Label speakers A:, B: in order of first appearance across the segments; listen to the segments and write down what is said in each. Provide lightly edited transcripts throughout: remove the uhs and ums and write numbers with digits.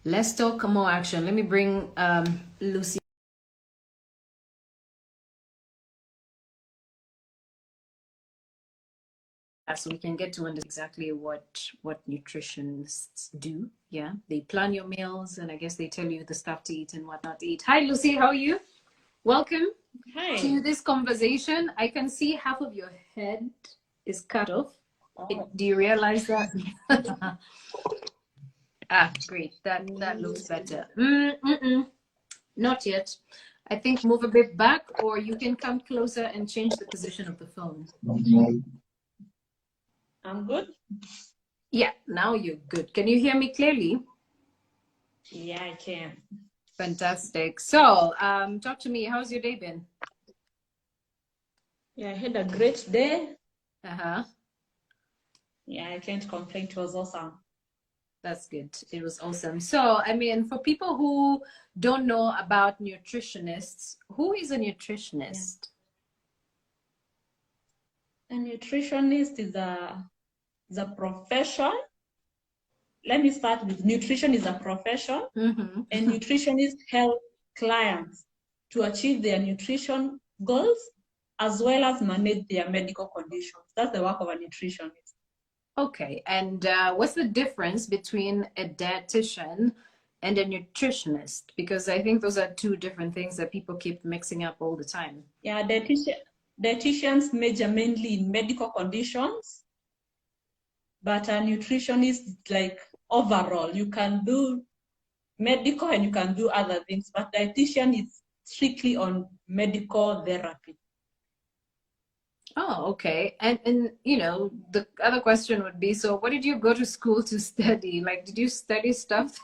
A: Let's talk more action. Let me bring Lucy so we can get to understand exactly what nutritionists do. Yeah, they plan your meals, and I guess they tell you the stuff to eat and what not to eat. Hi, Lucy. How are you? Welcome to
B: Hi.
A: this conversation. I can see half of your head is cut off.
B: Oh.
A: Do you realize that? Ah, great. That looks better. Not yet. I think move a bit back, or you can come closer and change the position of the phone.
B: I'm good.
A: Yeah, now you're good. Can you hear me clearly?
B: Yeah, I can.
A: Fantastic. So, talk to me. How's your day been?
B: Yeah, I had a great day.
A: Uh-huh.
B: Yeah, I can't complain. It was awesome.
A: That's good. It was awesome. So, I mean, for people who don't know about nutritionists, who is a
B: Yeah.
A: nutritionist?
B: A nutritionist is a profession. Let me start with nutrition is a profession, and nutritionists help clients to achieve their nutrition goals as well as manage their medical conditions. That's the work of a nutritionist.
A: Okay. And what's the difference between a dietitian and a nutritionist? Because I think those are two different things that people keep mixing up all the time.
B: Yeah, dietitians major mainly in medical conditions, but a nutritionist is like overall. You can do medical and you can do other things, but dietitian is strictly on medical therapy.
A: Oh, okay. And you know, the other question would be, so what did you go to school to study? Like, did you study stuff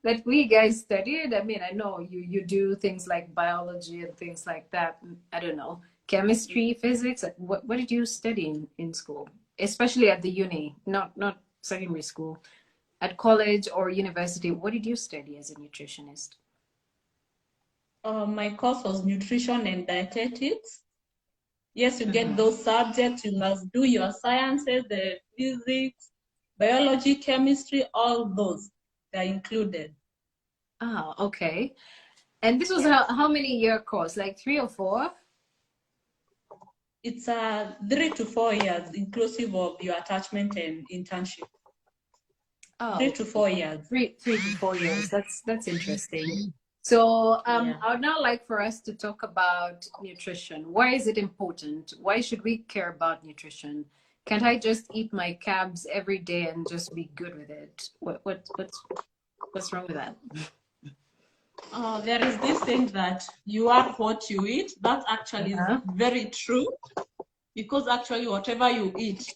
A: that we guys studied? I mean, I know you do things like biology and things like that. I don't know, chemistry, physics. What did you study in school? Especially at the uni, not secondary school. At college or university, what did you study as a nutritionist?
B: My course was nutrition and dietetics. Yes, you get those subjects. You must do your sciences, the physics, biology, chemistry, all those. They're included.
A: Ah, okay. And this was
B: Yes.
A: how many year course? Like 3 or 4?
B: It's 3 to 4 years, inclusive of your attachment and internship.
A: Oh,
B: 3 to 4 years.
A: 3 to 4 years. That's interesting. So
B: Yeah.
A: I would now like for us to talk about nutrition. Why is it important? Why should we care about nutrition? Can't I just eat my carbs every day and just be good with it? What's wrong with that?
B: There is this thing that you are what you eat. That actually is
A: Uh-huh.
B: very true, because actually whatever you eat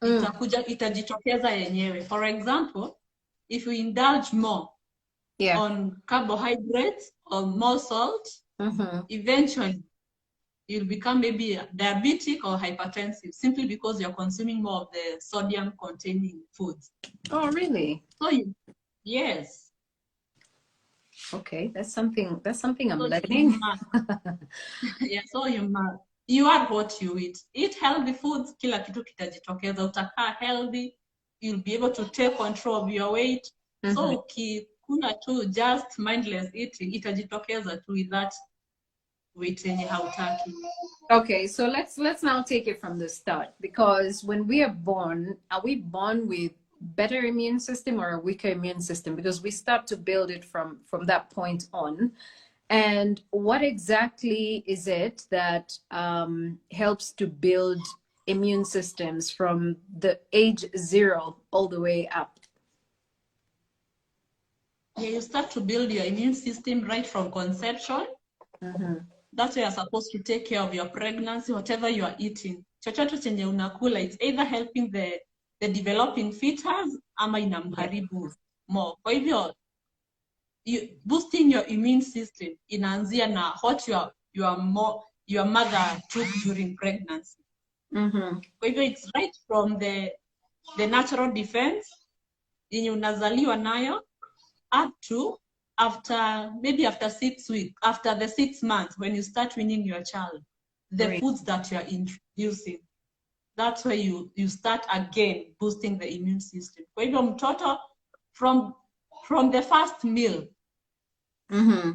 B: itajitokeza yenyewe. For example, if you indulge more
A: Yeah.
B: on carbohydrates or more salt, eventually you'll become maybe diabetic or hypertensive simply because you're consuming more of the sodium containing foods.
A: Oh, really?
B: So yes.
A: Okay, that's something I'm
B: So
A: learning.
B: yeah, so you are what you eat. Eat healthy foods, kila kitu kitajitokeza. Utakaa healthy, you'll be able to take control of your weight. So ukikula tu just mindless eating, itajitokeza tu with that weight yenye hautaki.
A: Okay, so let's now take it from the start, because when we are we born with better immune system or a weaker immune system? Because we start to build it from that point on. And what exactly is it that helps to build immune systems from the age 0 all the way up?
B: Yeah, you start to build your immune system right from conception. That's why you're supposed to take care of your pregnancy, whatever you are eating. Chochote chenye unakula, it's either helping the developing fetus ama inamharibu more. Kwa hivyo, boosting your immune system inaanzia na what your mother took during pregnancy. Kwa hivyo, it's right from the natural defense yenye unazaliwa nayo up to after 6 weeks, after the 6 months, when you start weaning your child, the foods that you are introducing, that's where you start again boosting the immune system. Kwa hivyo mtoto from from the first meal,
A: Mm-hmm.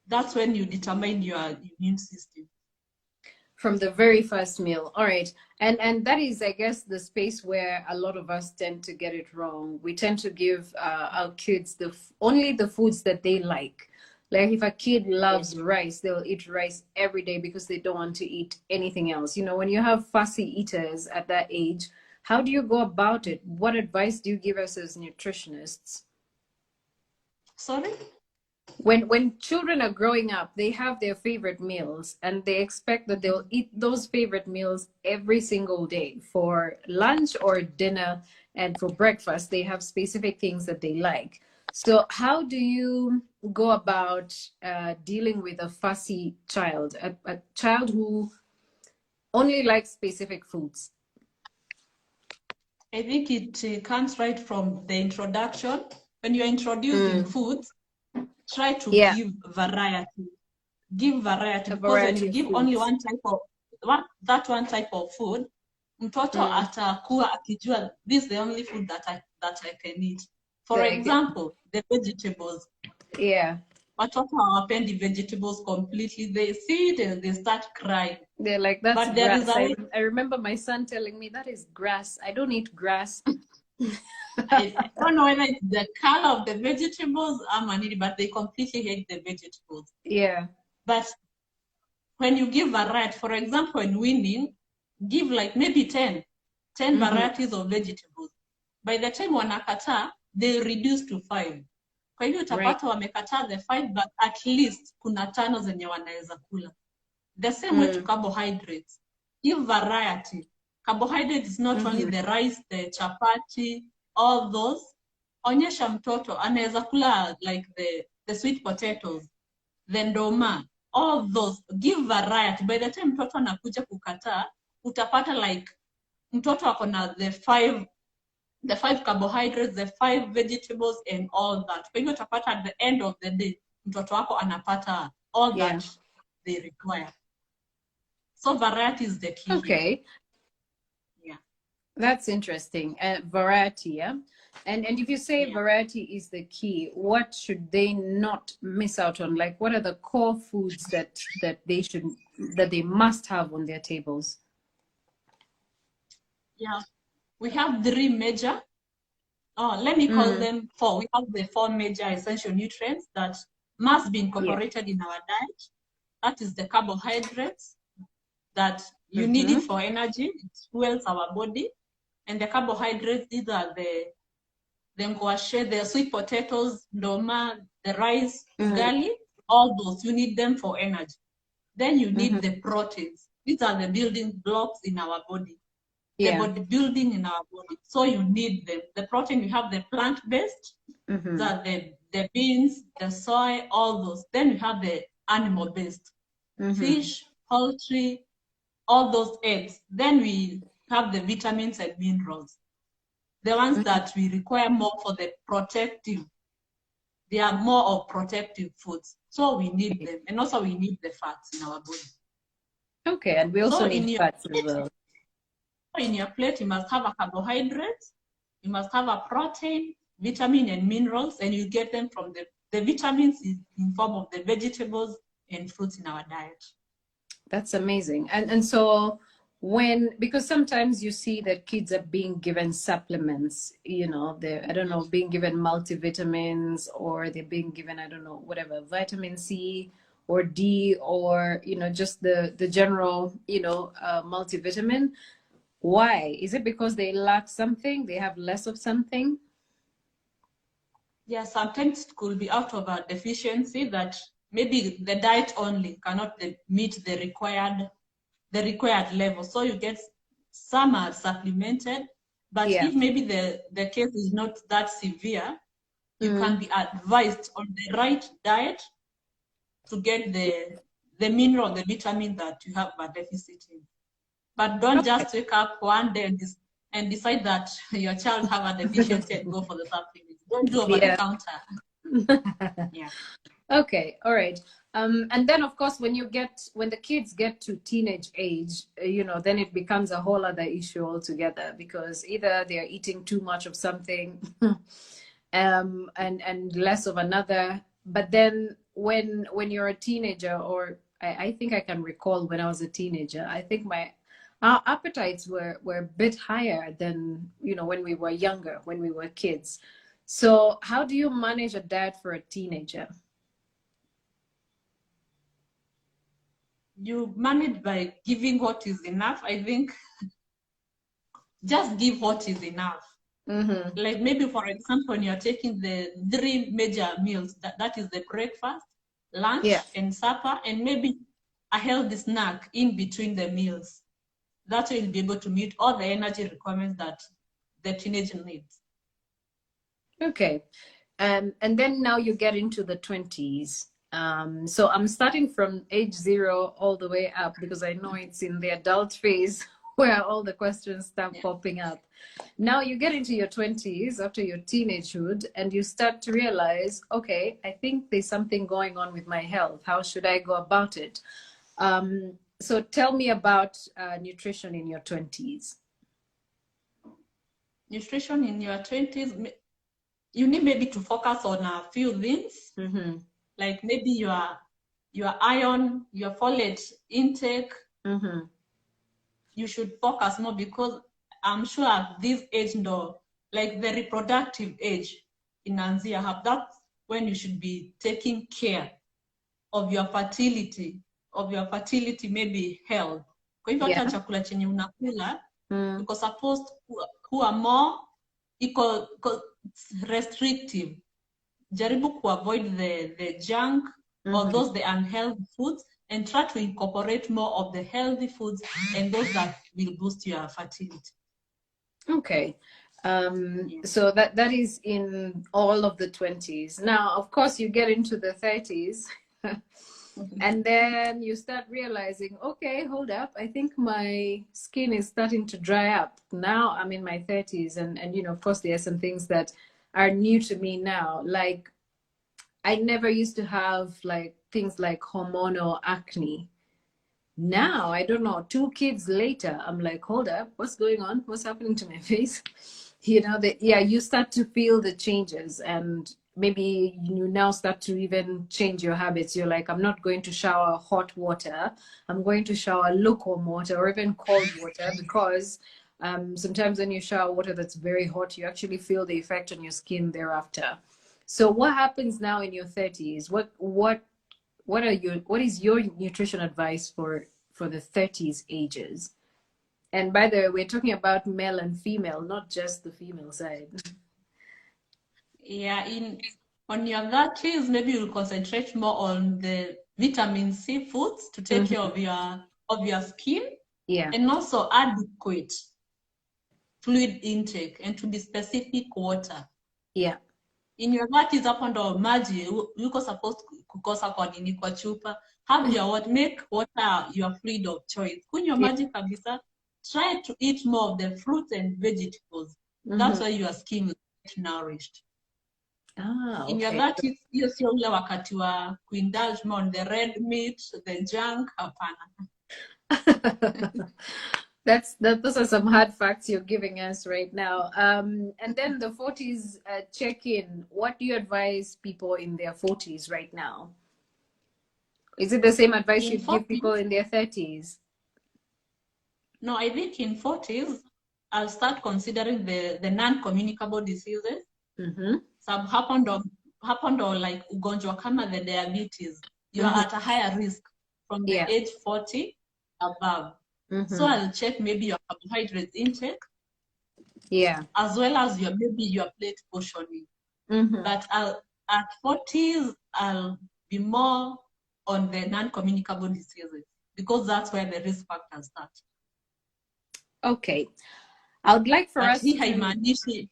B: that's when you determine your immune system.
A: From the very first meal. All right. And that is, I guess, the space where a lot of us tend to get it wrong. We tend to give our kids only the foods that they like. Like if a kid loves rice, they'll eat rice every day because they don't want to eat anything else. You know, when you have fussy eaters at that age, how do you go about it? What advice do you give us as nutritionists?
B: Sorry?
A: When children are growing up, they have their favorite meals and they expect that they'll eat those favorite meals every single day. For lunch or dinner and for breakfast, they have specific things that they like. So how do you go about dealing with a fussy child, a child who only likes specific foods?
B: I think it comes right from the introduction. When you're introducing foods, try to
A: Yeah,
B: give variety. Give variety,
A: a
B: because when
A: variety
B: you
A: of
B: give only
A: foods.
B: one type of food, mtoto atakuwa akijua this is the only food that I can eat. For example, the vegetables.
A: Yeah.
B: Watoto hawapendi vegetables completely. They see it and they start crying.
A: They're like, that's
B: But there is
A: grass.
B: a way.
A: I remember my son telling me, that is grass. I don't eat grass.
B: I don't know whether it's the color of the vegetables, but they completely hate the vegetables.
A: Yeah.
B: But when you give variety, for example, in weaning, give like maybe 10 varieties of vegetables. By the time wanakataa, they reduce to 5. Kwa hivyo utapata wamekataa the 5, but at least kuna 5 zenye wanaweza kula. The same way to carbohydrates. Give variety. Carbohydrates is not only the rice, the chapati, all those. Onyesha mtoto anaweza kula like the sweet potatoes, the ndoma, all those. Give variety. By the time mtoto anakuja kukataa, utapata like mtoto ako na the 5 carbohydrates, the 5 vegetables and all that. Kwa hivyo utapata at the end of the day, mtoto wako anapata all that they require. So variety is the key.
A: Okay.
B: Here. Yeah.
A: That's interesting. Variety, yeah. And if you say variety is the key, what should they not miss out on? Like, what are the core foods that they must have on their tables?
B: Yeah, we have 3 major. Let me call them 4. We have the 4 major essential nutrients that must be incorporated in our diet. That is the carbohydrates that you need it for energy. It fuels our body. And the carbohydrates, these are the ngwashe, the sweet potatoes, ndoma, the rice, ugali, all those. You need them for energy. Then you need the proteins. These are the building blocks in our body. The body building in our body. So you need them. The protein, you have the plant-based, the beans, the soy, all those. Then you have the animal-based, fish, poultry, all those eggs. Then we have the vitamins and minerals. The ones that we require more for the protective. They are more of protective foods. So we need them. And also we need the fats in our body.
A: Okay, and we also need fats as well.
B: In your plate, you must have a carbohydrate, you must have a protein, vitamin and minerals, and you get them from the vitamins in form of the vegetables and fruits in our diet.
A: That's amazing. And so because sometimes you see that kids are being given supplements, you know, they're, I don't know, being given multivitamins, or they're being given, I don't know, whatever, vitamin C or D, or, you know, just the general, you know, multivitamin. Why? Is it because they lack something? They have less of something?
B: Yeah, sometimes it could be out of a deficiency that maybe the diet only cannot meet the required level. So you get some are supplemented, but if maybe the case is not that severe, you can be advised on the right diet to get the mineral, the vitamin that you have a deficit in. But don't just wake up one day and decide that your child have a deficiency and go for the supplements. Don't do over the counter. Yeah.
A: Okay, all right. And then of course, when the kids get to teenage age, you know, then it becomes a whole other issue altogether, because either they're eating too much of something and less of another. But then when you're a teenager, or I think I can recall when I was a teenager, I think our appetites were a bit higher than, you know, when we were younger, when we were kids. So how do you manage a diet for a teenager?
B: You manage by giving what is enough. I think just give what is enough. Like maybe, for example, when you're taking the 3 major meals, that is the breakfast, lunch, and supper, and maybe a healthy snack in between the meals. That will be able to meet all the energy requirements that the teenager needs.
A: Okay. And then now you get into the 20s. So I'm starting from age 0 all the way up, because I know it's in the adult phase where all the questions start popping up. Now you get into your 20s after your teenagehood, and you start to realize, okay, I think there's something going on with my health. How should I go about it? So tell me about nutrition in your 20s.
B: Nutrition in your 20s, you need maybe to focus on a few things, like maybe your iron, your folate intake. You should focus more, because I'm sure at this age, like the reproductive age in Anzia, that's when you should be taking care of your fertility, maybe health. Kwa hivyo hata chakula chenye unakula, because supposed kuwa more restrictive. Jaribu to avoid the junk or those the unhealthy foods, and try to incorporate more of the healthy foods and those that will boost your fertility.
A: Okay. So that is in all of the 20s. Now, of course, you get into the 30s and then you start realizing, okay, hold up. I think my skin is starting to dry up. Now I'm in my 30s, and you know, of course, there are some things that are new to me now. Like, I never used to have like things like hormonal acne. Now, I don't know, 2 kids later, I'm like, hold up, what's going on? What's happening to my face? You know, you start to feel the changes, and maybe you now start to even change your habits. You're like, I'm not going to shower hot water. I'm going to shower lukewarm water, or even cold water, because sometimes when you shower water that's very hot, you actually feel the effect on your skin thereafter. So what happens now in your 30s? What is your nutrition advice for the 30s ages? And by the way, we're talking about male and female, not just the female side.
B: Yeah, on your 30s, maybe you'll concentrate more on the vitamin C foods to take care of your skin.
A: Yeah.
B: And also adequate fluid intake, and to be specific, water.
A: Yeah.
B: In your 30s, hapo ndo maji yuko supposed kukosa kwa nini kwa chupa. Have your what, make water your fluid of choice. Kunywa maji kabisa. Try to eat more of the fruits and vegetables. That's why your skin will get nourished.
A: Okay.
B: In your 30s, hiyo sio ule wakati wa kuindulge more on the red meat, the junk, hapana.
A: Those are some hard facts you're giving us right now. And then the 40s check-in. What do you advise people in their 40s right now? Is it the same advice you'd give people in their 30s?
B: No, I think in 40s, I'll start considering the non-communicable diseases. Some happened or like ugonjwa kama the diabetes. You are at a higher risk from the age 40 above. So I'll check maybe your carbohydrate intake. Yeah. As well as maybe your plate portioning. But at 40s, I'll be more on the non-communicable diseases, because that's where the risk factors start.
A: Okay. I would like for us
B: to...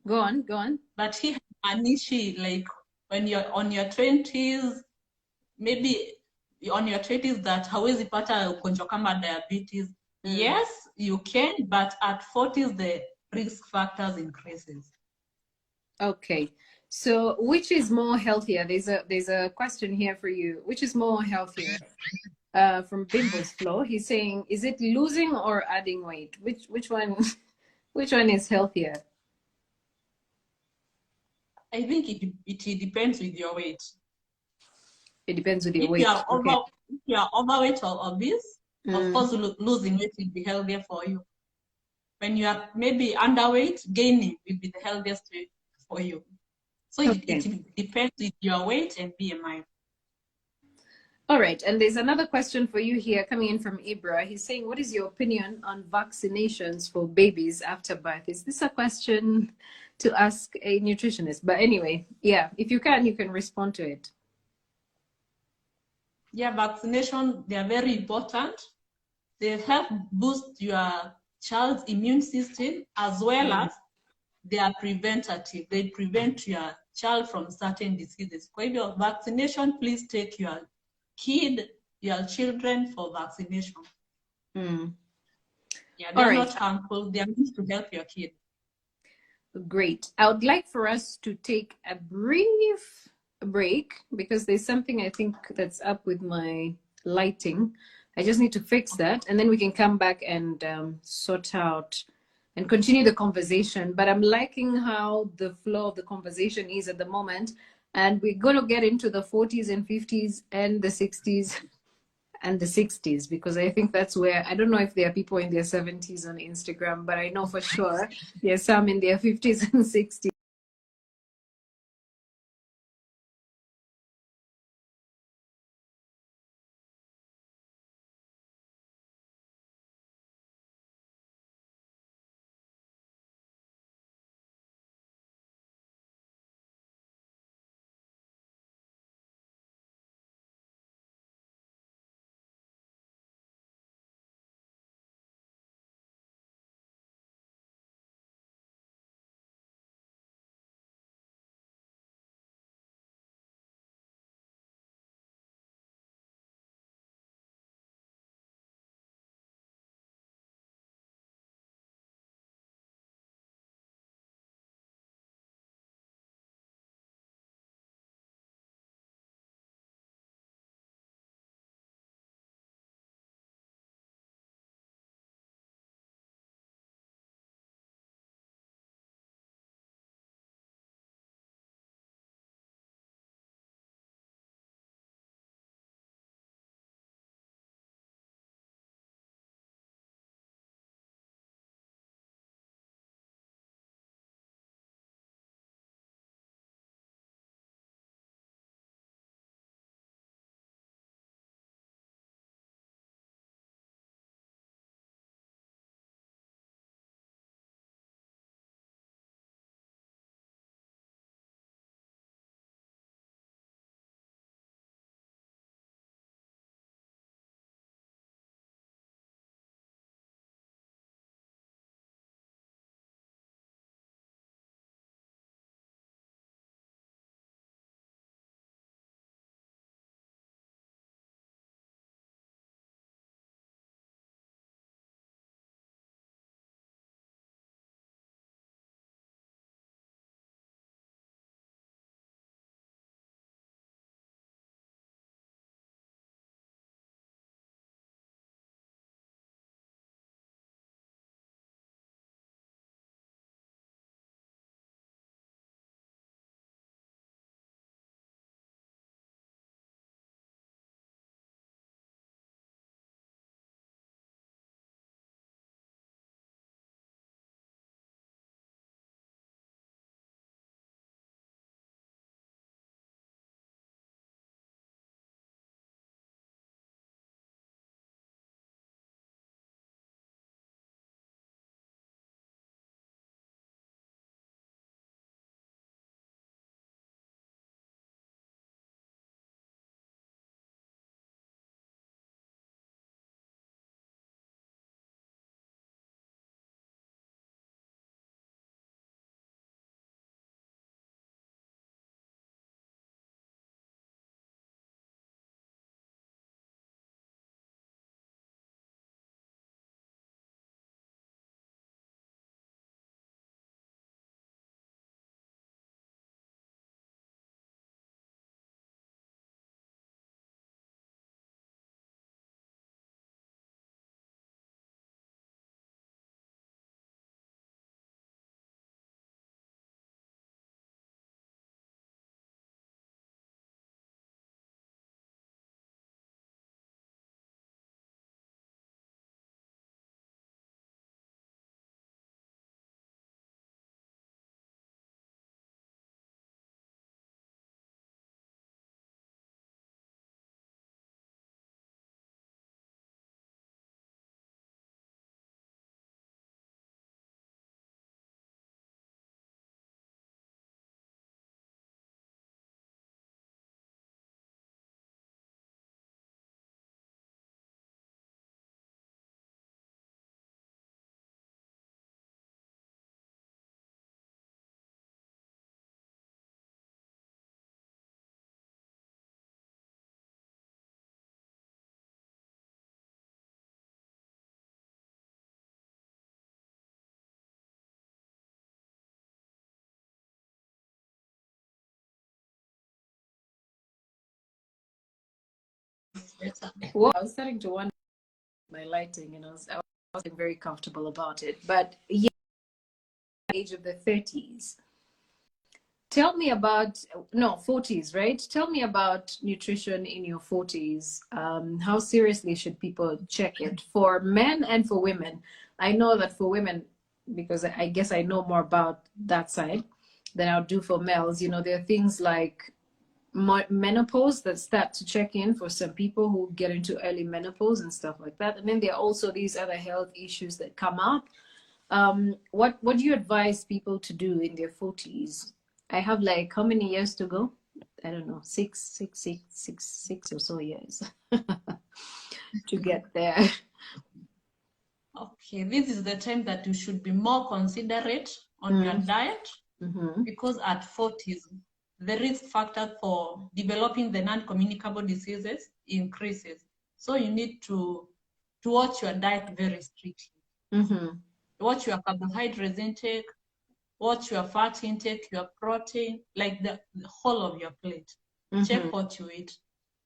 A: Go on.
B: But like when you're on your 20s, maybe on your 20s, that hawezi pata ugonjwa kama diabetes. Yes, you can, but at 40s, the risk factors increases.
A: Okay. So which is more healthier? There's a question here for you. Which is more healthier? From Bimbo's Flow, he's saying, is it losing or adding weight? Which one is healthier?
B: I think it depends with your weight.
A: It depends with your
B: If you
A: weight.
B: are
A: Okay.
B: overweight or obese, of
A: Mm,
B: course losing weight will be healthier for you. When you are maybe underweight, gaining will be the healthiest way for you. So
A: okay.
B: it depends with your weight and BMI.
A: All right. And there's another question for you here coming in from Ibra. He's saying, what is your opinion on vaccinations for babies after birth? Is this a question to ask a nutritionist? But anyway, yeah, if you can respond to it.
B: Yeah, vaccination, they are very important. They help boost your child's immune system as well
A: Mm.
B: as they are preventative. They prevent your child from certain diseases. Kwa hivyo, vaccination, please take your children for vaccination.
A: Mm.
B: Yeah, they
A: All
B: are
A: right.
B: not harmful. They are meant to help your kid.
A: Great. I would like for us to take a brief break because there's something I think that's up with my lighting. I just need to fix that, and then we can come back and sort out and continue the conversation. But I'm liking how the flow of the conversation is at the moment, and we're going to get into the 40s and 50s and the 60s and the 60s because I think that's where I don't know if there are people in their 70s on Instagram, but I know for sure there's some in their 50s and 60s.
B: better.
A: Well, I was starting to wonder my lighting, and I wasn't very comfortable about it. But yeah, age of the 30s. Tell me about, no, 40s, right? Tell me about nutrition in your 40s. How seriously should people check it for men and for women? I know that for women, because I guess I know more about that side than I'll do for males. You know, there are things like menopause that start to check in for some people who get into early menopause and stuff like that. And then there are also these other health issues that come up. What do you advise people to do in their 40s? I have like how many years to go? I don't know, six or so years to get there.
B: Okay, this is the time that you should be more considerate on your diet, because at 40s, the risk factor for developing the non-communicable diseases increases. So you need to watch your diet very strictly. Watch your carbohydrates intake, watch your fat intake, your protein, like the whole of your plate. Check what you eat.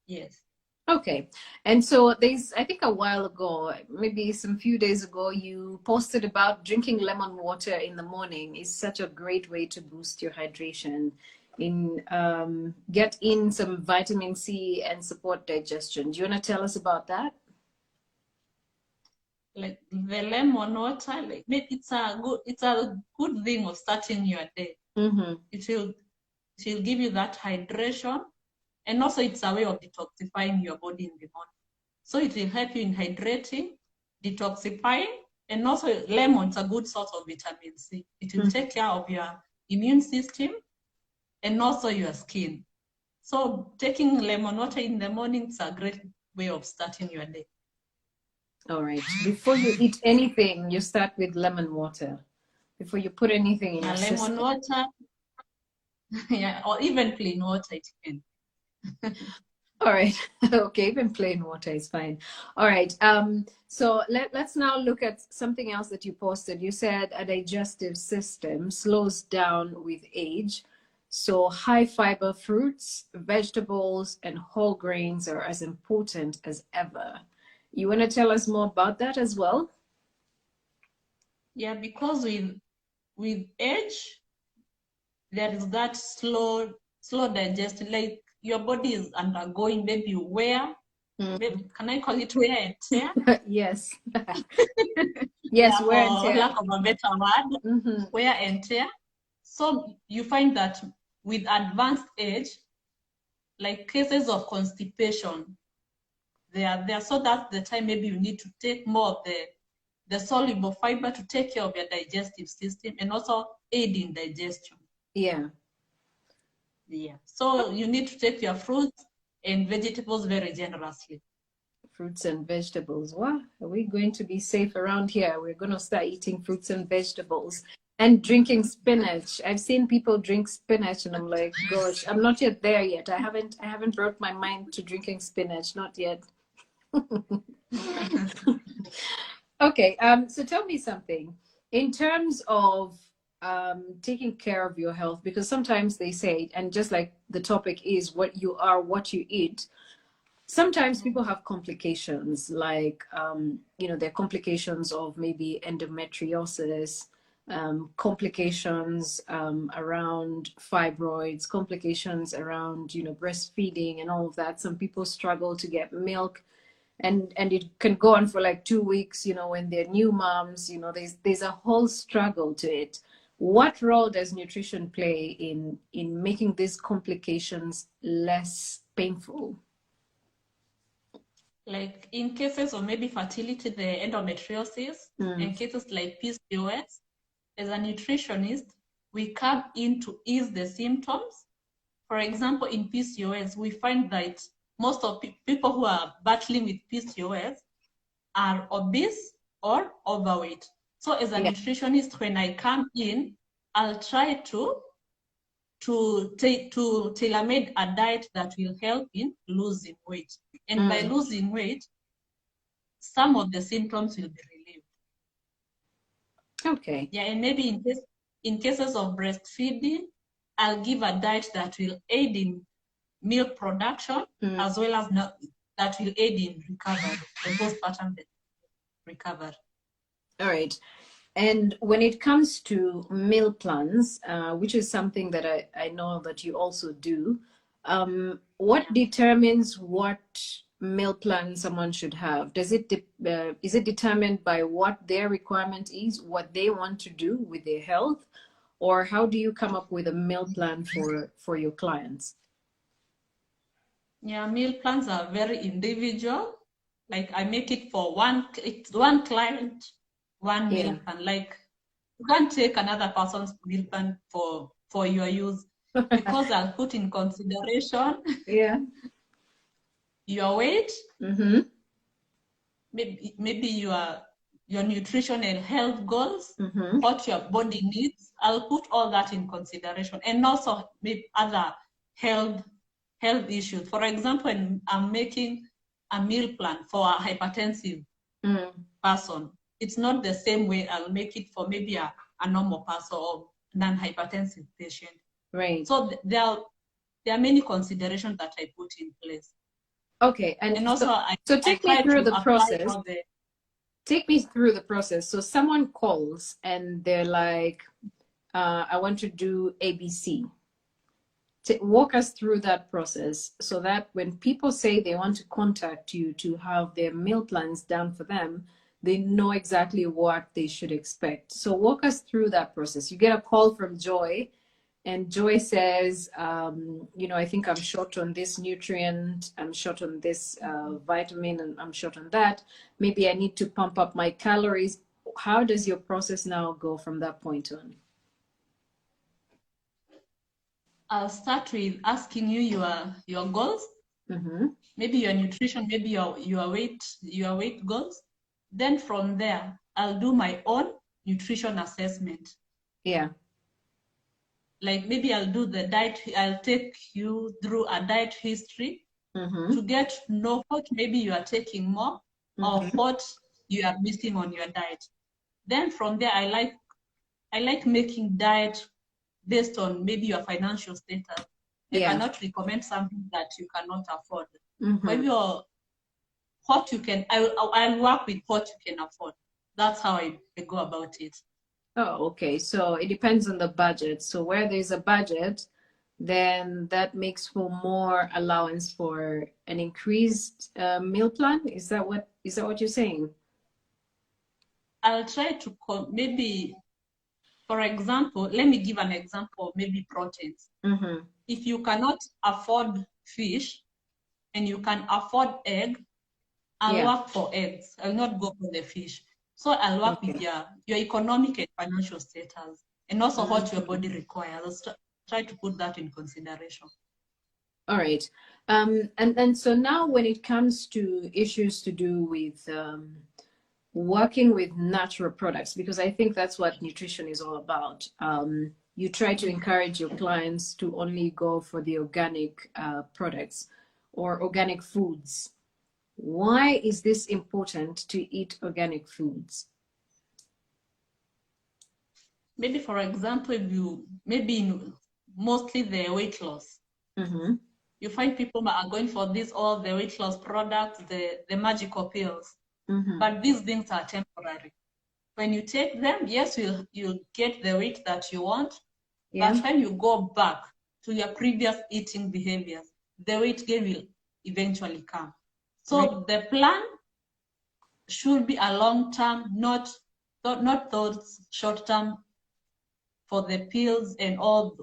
B: Yes.
A: Okay. And so there's, I think a while ago, maybe some few days ago, you posted about drinking lemon water in the morning is such a great way to boost your hydration, get in some vitamin C and support digestion. Do you want to tell us about that?
B: Like the lemon water, like it's a good thing of starting your day. It will give you that hydration, and also it's a way of detoxifying your body in the morning. So it will help you in hydrating, detoxifying, and also lemon's a good source of vitamin C. It will take care of your immune system and also your skin. So taking lemon water in the morning is a great way of starting your day.
A: All right. Before you eat anything, you start with lemon water. Before you put anything in your system.
B: Lemon water, yeah, or even plain water, it can.
A: All right. Okay, even plain water is fine. All right. So let's now look at something else that you posted. You said a digestive system slows down with age. So high fiber fruits, vegetables, and whole grains are as important as ever. You want to tell us more about that as well?
B: Yeah, because with age, there is that slow digestion, like your body is undergoing maybe wear. Maybe, can I call it wear and tear?
A: Yes. Yes,
B: Yeah,
A: wear and
B: for
A: tear.
B: lack of a better word, wear and tear. So you find that with advanced age, like cases of constipation, they are there. So that's the time maybe you need to take more of the soluble fiber to take care of your digestive system and also aid in digestion.
A: Yeah.
B: Yeah. So you need to take your fruits and vegetables very generously.
A: Fruits and vegetables. Wow, are we going to be safe around here? We're going to start eating fruits and vegetables and drinking spinach. I've seen people drink spinach and I'm like, gosh, I'm not yet there yet. I haven't brought my mind to drinking spinach, not yet. Okay, so tell me something in terms of taking care of your health, because sometimes they say, and just like the topic is what you are, what you eat, sometimes people have complications like, there are complications of maybe endometriosis, complications around fibroids, complications around, breastfeeding and all of that. Some people struggle to get milk. And it can go on for like 2 weeks, when they're new moms, there's a whole struggle to it. What role does nutrition play in making these complications less painful?
B: Like in cases of maybe fertility, the endometriosis, and cases like PCOS, as a nutritionist, we come in to ease the symptoms. For example, in PCOS, we find that most of people who are battling with PCOS are obese or overweight. So as a nutritionist, when I come in, I'll try to tailor-made a diet that will help in losing weight. And by losing weight, some of the symptoms will be relieved.
A: Okay.
B: Yeah, and maybe in cases of breastfeeding, I'll give a diet that will aid in milk production as well as that will aid in recovery, the postpartum recovery.
A: All right. And when it comes to meal plans, which is something that I know that you also do, what determines what meal plan someone should have? Is it determined by what their requirement is, what they want to do with their health, or how do you come up with a meal plan for your clients?
B: Yeah, meal plans are very individual. Like I make it for one client, one meal plan. Like you can't take another person's meal plan for your use, because I'll put in consideration
A: Yeah.
B: your weight,
A: Mm-hmm.
B: maybe your nutrition and health goals,
A: Mm-hmm.
B: what your body needs. I'll put all that in consideration, and also maybe other health issues. For example, when I'm making a meal plan for a hypertensive person, it's not the same way I'll make it for maybe a normal person or non-hypertensive patient.
A: Right.
B: So there are many considerations that I put in place.
A: Okay, and
B: also
A: so take me through the process.
B: Take
A: me through the process. So someone calls and they're like, I want to do ABC. Walk us through that process so that when people say they want to contact you to have their meal plans done for them, they know exactly what they should expect. So walk us through that process. You get a call from Joy, and Joy says, I think I'm short on this nutrient, I'm short on this vitamin, and I'm short on that. Maybe I need to pump up my calories. How does your process now go from that point on?
B: I'll start with asking you your goals, maybe your nutrition, maybe your weight goals. Then from there, I'll do my own nutrition assessment.
A: Yeah.
B: Like maybe I'll do the diet. I'll take you through a diet history to get to know what maybe you are taking more or what you are missing on your diet. Then from there, I like making diet based on maybe your financial status. I cannot recommend something that you cannot afford. Maybe what you can, I'll work with what you can afford. That's how I go about it.
A: Oh, okay. So it depends on the budget. So where there's a budget, then that makes for more allowance for an increased meal plan. Is that what you're saying?
B: I'll try to maybe, for example, let me give an example, maybe proteins. If you cannot afford fish and you can afford egg, I'll work for eggs. I'll not go for the fish. So I'll work with your economic and financial status, and also what your body requires. I'll try to put that in consideration.
A: All right. And so now when it comes to issues to do with working with natural products, because I think that's what nutrition is all about. You try to encourage your clients to only go for the organic products or organic foods. Why is this important to eat organic foods?
B: Maybe, for example, if you, mostly the weight loss. You find people are going for all the weight loss products, the magical pills. But these things are temporary. When you take them, yes, you'll get the weight that you want. But when you go back to your previous eating behaviors, the weight gain will eventually come. So the plan should be a long-term, not those short-term for the pills and all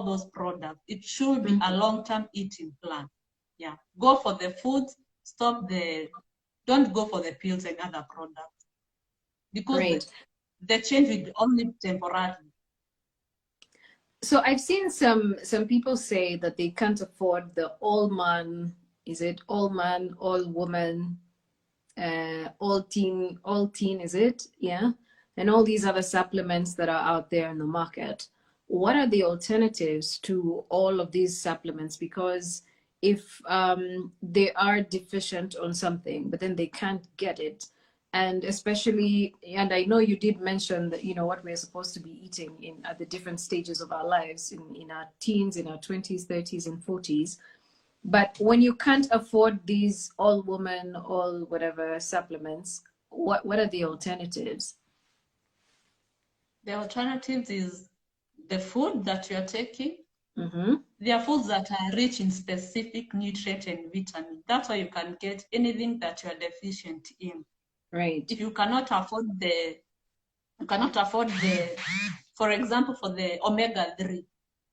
B: those products. It should be a long-term eating plan. Yeah, go for the foods. Don't go for the pills and other products, because the change will be only temporary.
A: So I've seen some people say that they can't afford the all man, all woman, all teen, is it? Yeah. And all these other supplements that are out there in the market. What are the alternatives to all of these supplements? Because if they are deficient on something, but then they can't get it, and especially, and I know you did mention that, what we're supposed to be eating at the different stages of our lives, in our teens, in our 20s, 30s, and 40s. But when you can't afford these all woman, all whatever supplements, what are the alternatives?
B: The alternatives is the food that you're taking.
A: Mm-hmm.
B: There are foods that are rich in specific nutrient and vitamin. That's why you can get anything that you're deficient in.
A: Right.
B: If you cannot afford for example, for the omega-3,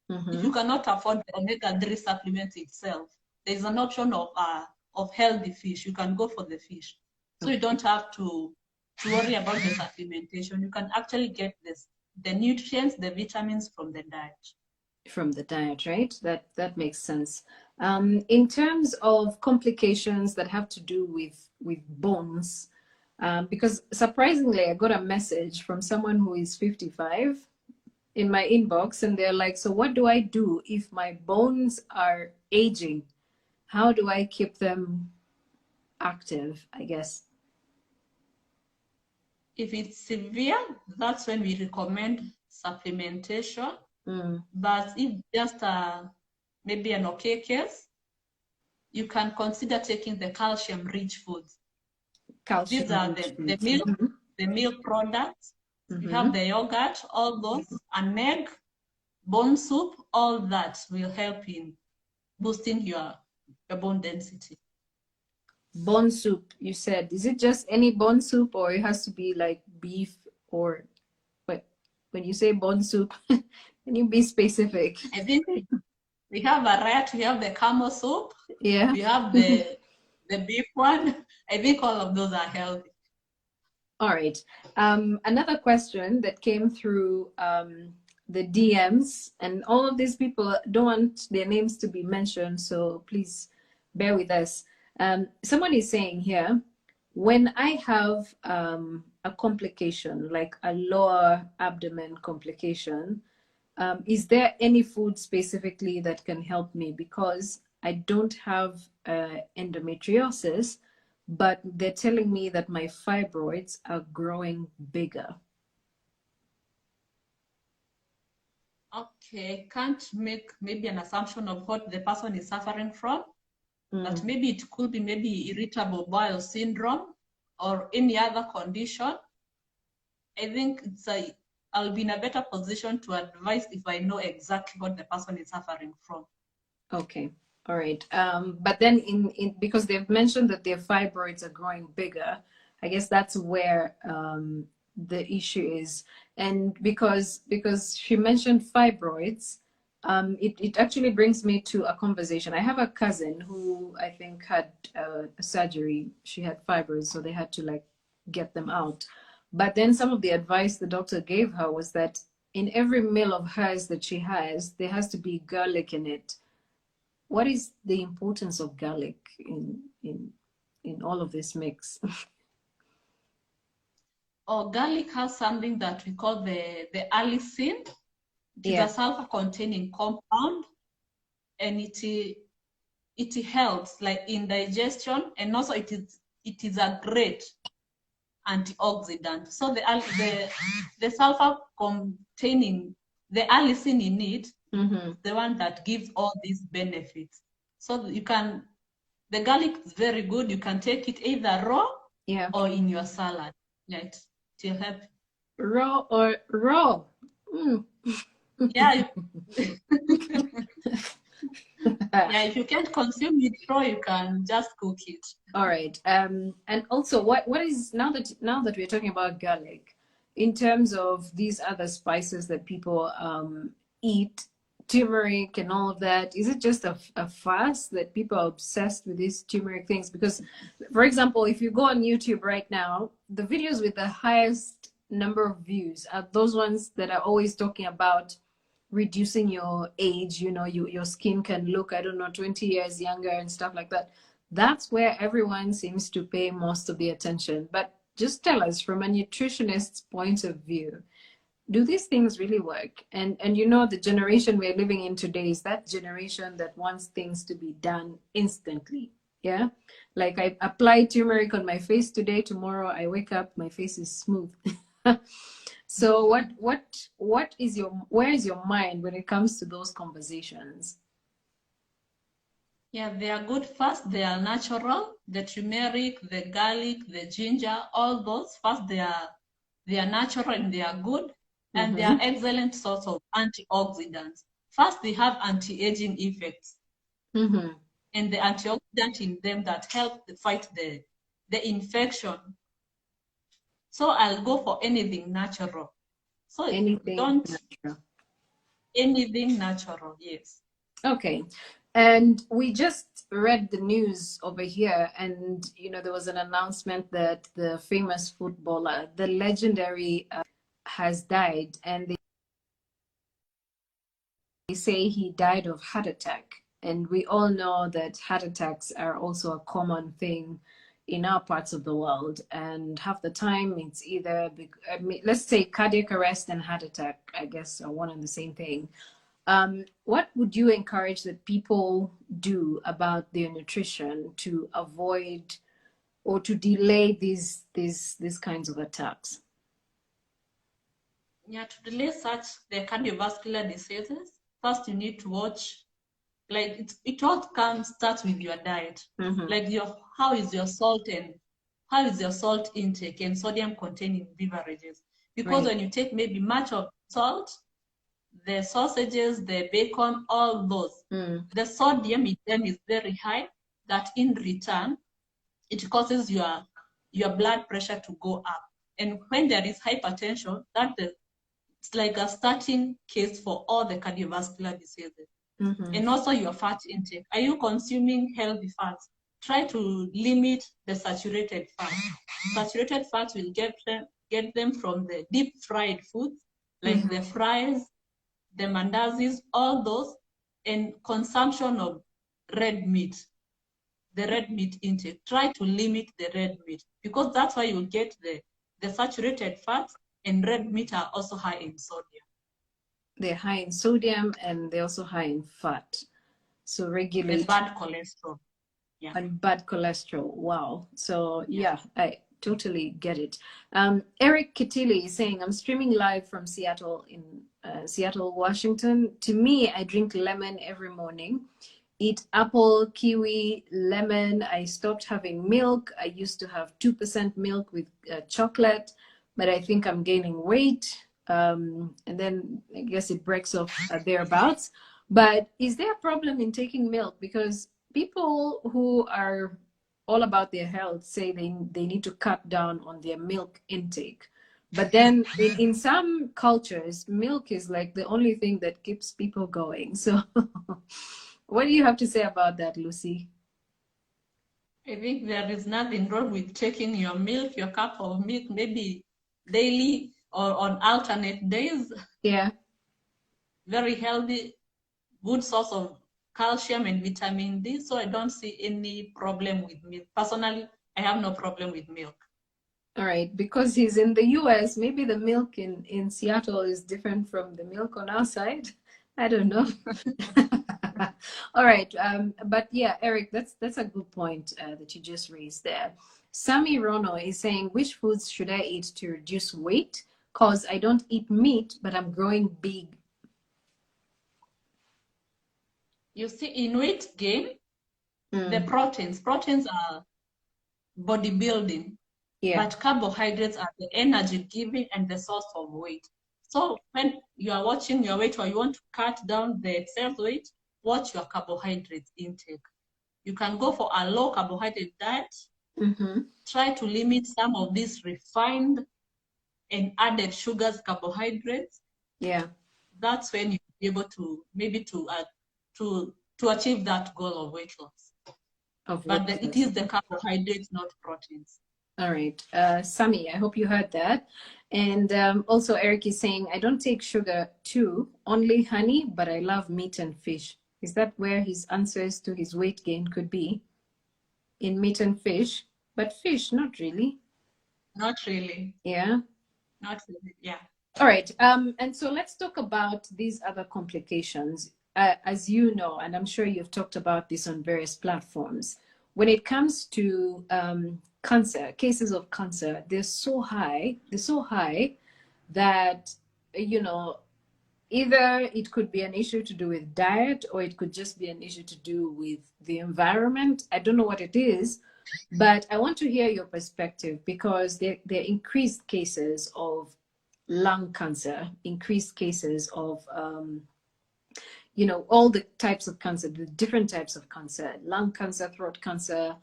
B: if you cannot afford the omega-3 supplement itself, there's an option of healthy fish. You can go for the fish. So you don't have to worry about the supplementation. You can actually get the nutrients, the vitamins from the diet.
A: From the diet, right? That makes sense. In terms of complications that have to do with bones, because surprisingly, I got a message from someone who is 55 in my inbox, and they're like, "So what do I do if my bones are aging? How do I keep them active?" I guess.
B: If it's severe, that's when we recommend supplementation. But if just maybe an okay case, you can consider taking the calcium-rich foods.
A: Calcium.
B: These are the milk products. You have the yogurt, all those, an egg, bone soup, all that will help in boosting your bone density.
A: Bone soup, you said. Is it just any bone soup, or it has to be like beef, or what? When you say bone soup, can you be specific?
B: I think we have a rat, we have the camel soup,
A: Yeah.
B: we have the beef one. I think all of those are healthy.
A: All right. Another question that came through the DMs, and all of these people don't want their names to be mentioned, so please bear with us. Someone is saying here, when I have a complication, like a lower abdomen complication, is there any food specifically that can help me? Because I don't have endometriosis, but they're telling me that my fibroids are growing bigger.
B: Okay, can't make maybe an assumption of what the person is suffering from, but maybe it could be maybe irritable bowel syndrome or any other condition. I think I'll be in a better position to advise if I know exactly what the person is suffering from.
A: Okay, all right. But then because they've mentioned that their fibroids are growing bigger, I guess that's where the issue is. And because she mentioned fibroids, it actually brings me to a conversation. I have a cousin who I think had a surgery. She had fibroids, so they had to like get them out. But then some of the advice the doctor gave her was that in every meal of hers that she has, there has to be garlic in it. What is the importance of garlic in all of this mix?
B: Garlic has something that we call the allicin. It is a sulfur-containing compound, and it helps like in digestion, and also it is a great antioxidant. So the sulfur containing the allicin in it, the one that gives all these benefits. So the garlic is very good. You can take it either raw or in your salad. Right? To help.
A: Raw or raw?
B: Yeah. Yeah, if you can't consume it raw, you can just cook it.
A: All right. And also, what is now that we're talking about garlic, in terms of these other spices that people eat, turmeric and all of that, is it just a fast that people are obsessed with these turmeric things? Because, for example, if you go on YouTube right now, the videos with the highest number of views are those ones that are always talking about reducing your age, your skin can look, I don't know, 20 years younger and stuff like that. That's where everyone seems to pay most of the attention. But just tell us, from a nutritionist's point of view, do these things really work? And the generation we're living in today is that generation that wants things to be done instantly. Yeah, like I apply turmeric on my face today, tomorrow I wake up, my face is smooth. So where is your mind when it comes to those conversations?
B: Yeah, they are good fats. They are natural. The turmeric, the garlic, the ginger, all those fats, they are natural and they are good. And they are
A: Mm-hmm.
B: excellent source of antioxidants. First, they have anti-aging effects.
A: Mm-hmm.
B: And the antioxidant in them that help fight the infection. So I'll go for anything natural. So
A: Anything
B: don't
A: natural.
B: anything natural, yes.
A: Okay. And we just read the news over here, and there was an announcement that the famous footballer, the legendary, has died, and they say he died of heart attack. And we all know that heart attacks are also a common thing in our parts of the world. And half the time it's either, let's say cardiac arrest and heart attack, I guess, are one and the same thing. What would you encourage that people do about their nutrition to avoid or to delay these kinds of attacks?
B: Yeah, to delay such the cardiovascular diseases, first you need to watch, like it all starts with your diet.
A: Mm-hmm.
B: Like how is your salt intake and sodium containing beverages? Because
A: Right.
B: when you take maybe much of salt, the sausages, the bacon, all those, the sodium in them is very high, that in return it causes your blood pressure to go up. And when there is hypertension, it's like a starting case for all the cardiovascular diseases.
A: Mm-hmm.
B: And also your fat intake. Are you consuming healthy fats? Try to limit the saturated fats. Saturated fats will get them from the deep fried foods, like the fries, the mandazis, all those, and consumption of red meat, the red meat intake. Try to limit the red meat, because that's why you get the saturated fats, and red meat are also high in sodium.
A: They're high in sodium and they're also high in fat. So
B: And
A: regulate
B: bad cholesterol. Yeah.
A: and bad cholesterol. Wow. So
B: Yeah.
A: yeah, I totally get it. Eric Kitili is saying, I'm streaming live from Seattle in Seattle, Washington. To me, I drink lemon every morning. Eat apple, kiwi, lemon. I stopped having milk. I used to have 2% milk with chocolate, but I think I'm gaining weight. And then I guess it breaks off thereabouts. But is there a problem in taking milk? Because people who are all about their health say they need to cut down on their milk intake. But then in some cultures, milk is like the only thing that keeps people going. So what do you have to say about that, Lucy?
B: I think there is nothing wrong with taking your milk, your cup of milk, maybe daily or on alternate days.
A: Yeah.
B: Very healthy, good source of calcium and vitamin D. So I don't see any problem with milk. Personally, I have no problem with milk.
A: All right. Because he's in the US, maybe the milk in Seattle is different from the milk on our side. I don't know. All right. But yeah, Eric, that's a good point that you just raised there. Sami Rono is saying, which foods should I eat to reduce weight? Because I don't eat meat, but I'm growing big.
B: You see, in weight gain, the proteins are bodybuilding,
A: Yeah.
B: but carbohydrates are the energy giving and the source of weight. So when you are watching your weight or you want to cut down the excess weight, watch your carbohydrates intake. You can go for a low carbohydrate diet. Try to limit some of these refined and added sugars, carbohydrates.
A: Yeah.
B: That's when you'll be able to maybe to achieve that goal of weight loss. But it is the carbohydrates, not proteins.
A: All right. Sami, I hope you heard that. And also Eric is saying, I don't take sugar too, only honey, but I love meat and fish. Is that where his answers to his weight gain could be? In meat and fish? But fish, not really.
B: Not really.
A: Yeah.
B: Not really. Yeah.
A: All right. And so let's talk about these other complications. As you know, and I'm sure you've talked about this on various platforms, when it comes to cancer, cases of cancer, they're so high that, you know, either it could be an issue to do with diet, or it could just be an issue to do with the environment. I don't know what it is, but I want to hear your perspective, because there are increased cases of lung cancer, increased cases of all the types of cancer, the different types of cancer, lung cancer, throat cancer,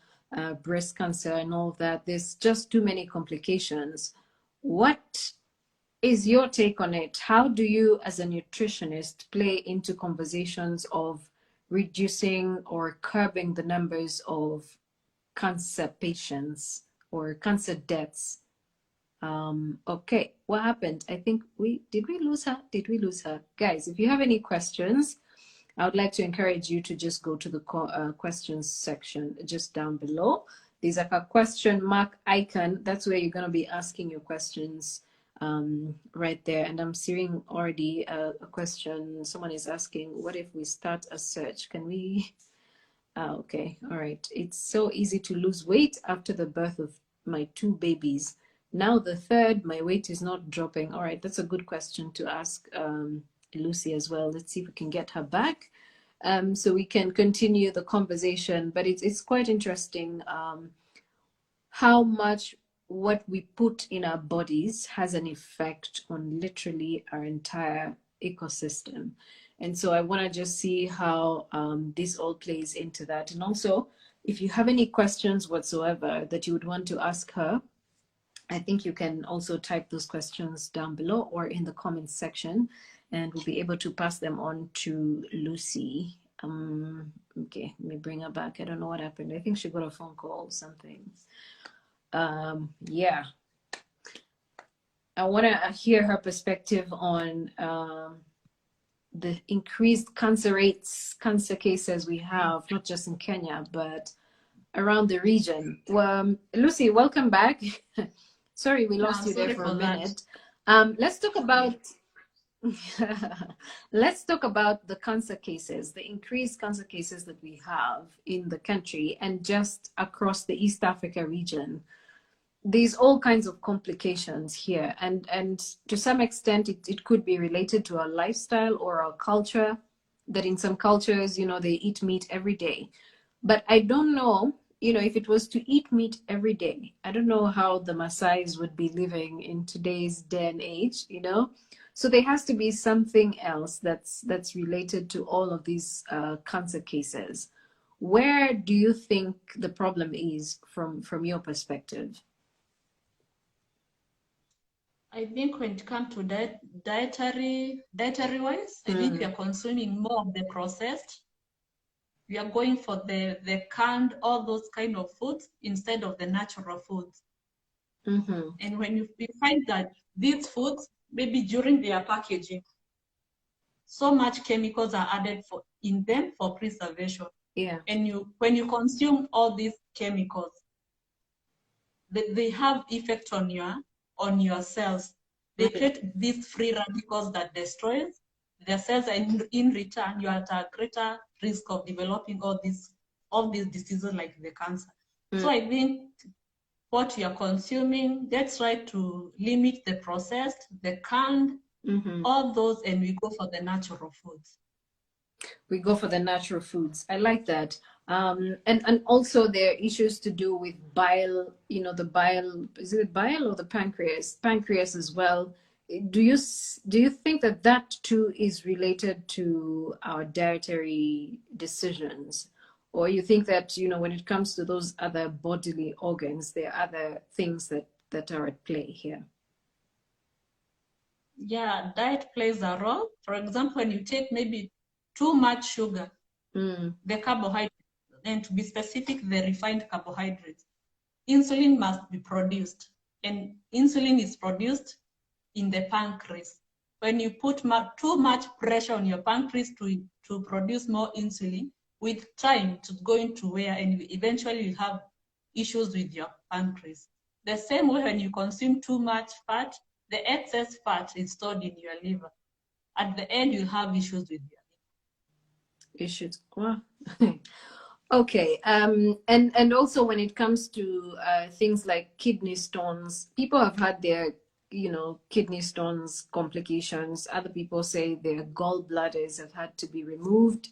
A: breast cancer, and all of that. There's just too many complications. What is your take on it? How do you, as a nutritionist, play into conversations of reducing or curbing the numbers of cancer patients or cancer deaths? Okay, what happened? I think did we lose her? Did we lose her? Guys, if you have any questions, I would like to encourage you to just go to the questions section just down below. There's like a question mark icon. That's where you're going to be asking your questions right there. And I'm seeing already a question. Someone is asking, what if we start a search? Can we? Okay, all right. It's so easy to lose weight after the birth of my 2 babies. Now the third, my weight is not dropping. All right, that's a good question to ask Lucy as well. Let's see if we can get her back so we can continue the conversation. But it's quite interesting how much what we put in our bodies has an effect on literally our entire ecosystem. And so I want to just see how this all plays into that. And also, if you have any questions whatsoever that you would want to ask her, I think you can also type those questions down below or in the comments section, and we'll be able to pass them on to Lucy. Okay, let me bring her back. I don't know what happened. I think she got a phone call or something. Yeah. I want to hear her perspective on the increased cancer rates, cancer cases we have, not just in Kenya, but around the region. Lucy, welcome back. Sorry, we lost you there for a minute. Let's talk about let's talk about the cancer cases, the increased cancer cases that we have in the country and just across the East Africa region. There's all kinds of complications here, and to some extent it could be related to our lifestyle or our culture, that in some cultures, they eat meat every day. But I don't know, if it was to eat meat every day, I don't know how the Maasais would be living in today's day and age, So there has to be something else that's related to all of these cancer cases. Where do you think the problem is from your perspective?
B: I think when it comes to dietary wise, I think we are consuming more of the processed. We are going for the canned, all those kind of foods instead of the natural foods. And when you find that these foods, maybe during their packaging, so much chemicals are added in them for preservation.
A: Yeah.
B: And when you consume all these chemicals, they have effect on your cells. They create these free radicals that destroys the cells, and in return, you are at a greater risk of developing all these diseases like the cancer. So I think what you are consuming, let's try to limit the processed, the canned, all those, and we go for the natural foods.
A: We go for the natural foods. I like that. And also there are issues to do with bile, the bile, is it bile or the pancreas? Pancreas as well. Do you think that too is related to our dietary decisions? Or you think that, when it comes to those other bodily organs, there are other things that are at play here?
B: Yeah, diet plays a role. For example, when you take maybe too much sugar, the carbohydrates, and to be specific, the refined carbohydrates, insulin must be produced. And insulin is produced in the pancreas. When you put too much pressure on your pancreas to produce more insulin, with time it's going to wear, and eventually you have issues with your pancreas. The same way when you consume too much fat, the excess fat is stored in your liver. At the end, you'll have issues with your liver.
A: Issues. Wow. Okay. And also when it comes to things like kidney stones, people have had their kidney stones complications. Other people say their gallbladders have had to be removed,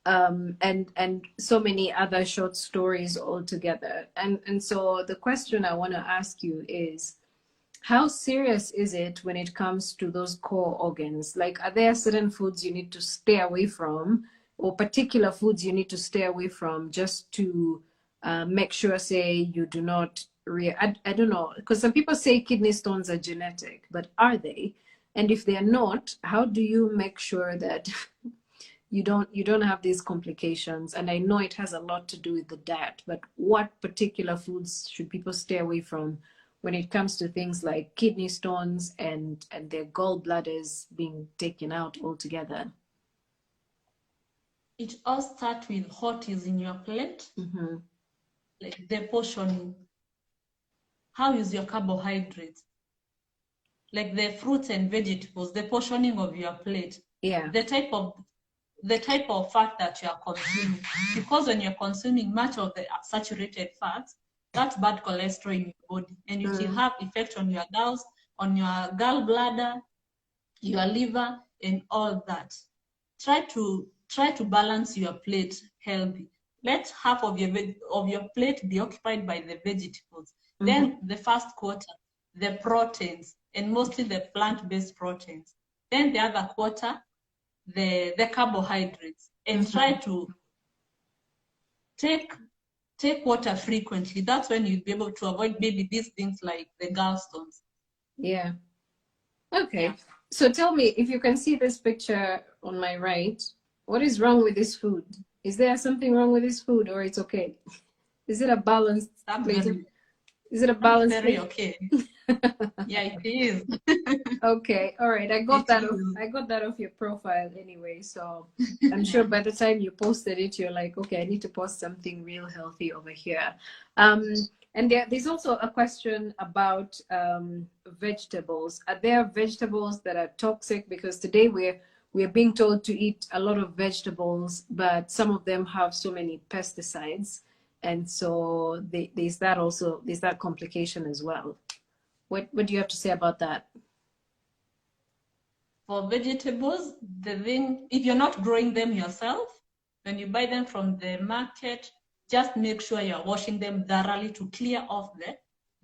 A: and so many other short stories altogether. And so the question I want to ask you is, how serious is it when it comes to those core organs? Like, are there certain foods you need to stay away from, or particular foods you need to stay away from, just to make sure, say, you do not I don't know, because some people say kidney stones are genetic, but are they? And if they're not, how do you make sure that you don't have these complications? And I know it has a lot to do with the diet, but what particular foods should people stay away from when it comes to things like kidney stones and their gallbladders being taken out altogether?
B: It all starts with what is in your plate, like the portioning. How is your carbohydrates? Like the fruits and vegetables, the portioning of your plate.
A: Yeah.
B: The type of fat that you are consuming. Because when you're consuming much of the saturated fats, that's bad cholesterol in your body. And it will have effect on your gallbladder, your liver, and all that. Try to balance your plate healthy. Let half of your plate be occupied by the vegetables. Then the first quarter, the proteins, and mostly the plant-based proteins. Then the other quarter, the carbohydrates. And try to take water frequently. That's when you'll be able to avoid maybe these things like the gallstones.
A: Yeah. Okay.
B: Yeah.
A: So tell me, if you can see this picture on my right, what is wrong with this food? Is there something wrong with this food, or it's okay? Is it a balanced plate? Is it a balanced
B: very
A: plate?
B: okay. Yeah, it is.
A: Okay, all right. I got that off your profile anyway. So I'm sure by the time you posted it, you're like, okay, I need to post something real healthy over here. And there's also a question about vegetables. Are there vegetables that are toxic? Because today we're being told to eat a lot of vegetables, but some of them have so many pesticides, and so there's that complication as well. What do you have to say about that?
B: For vegetables, the thing, if you're not growing them yourself, when you buy them from the market, just make sure you're washing them thoroughly to clear off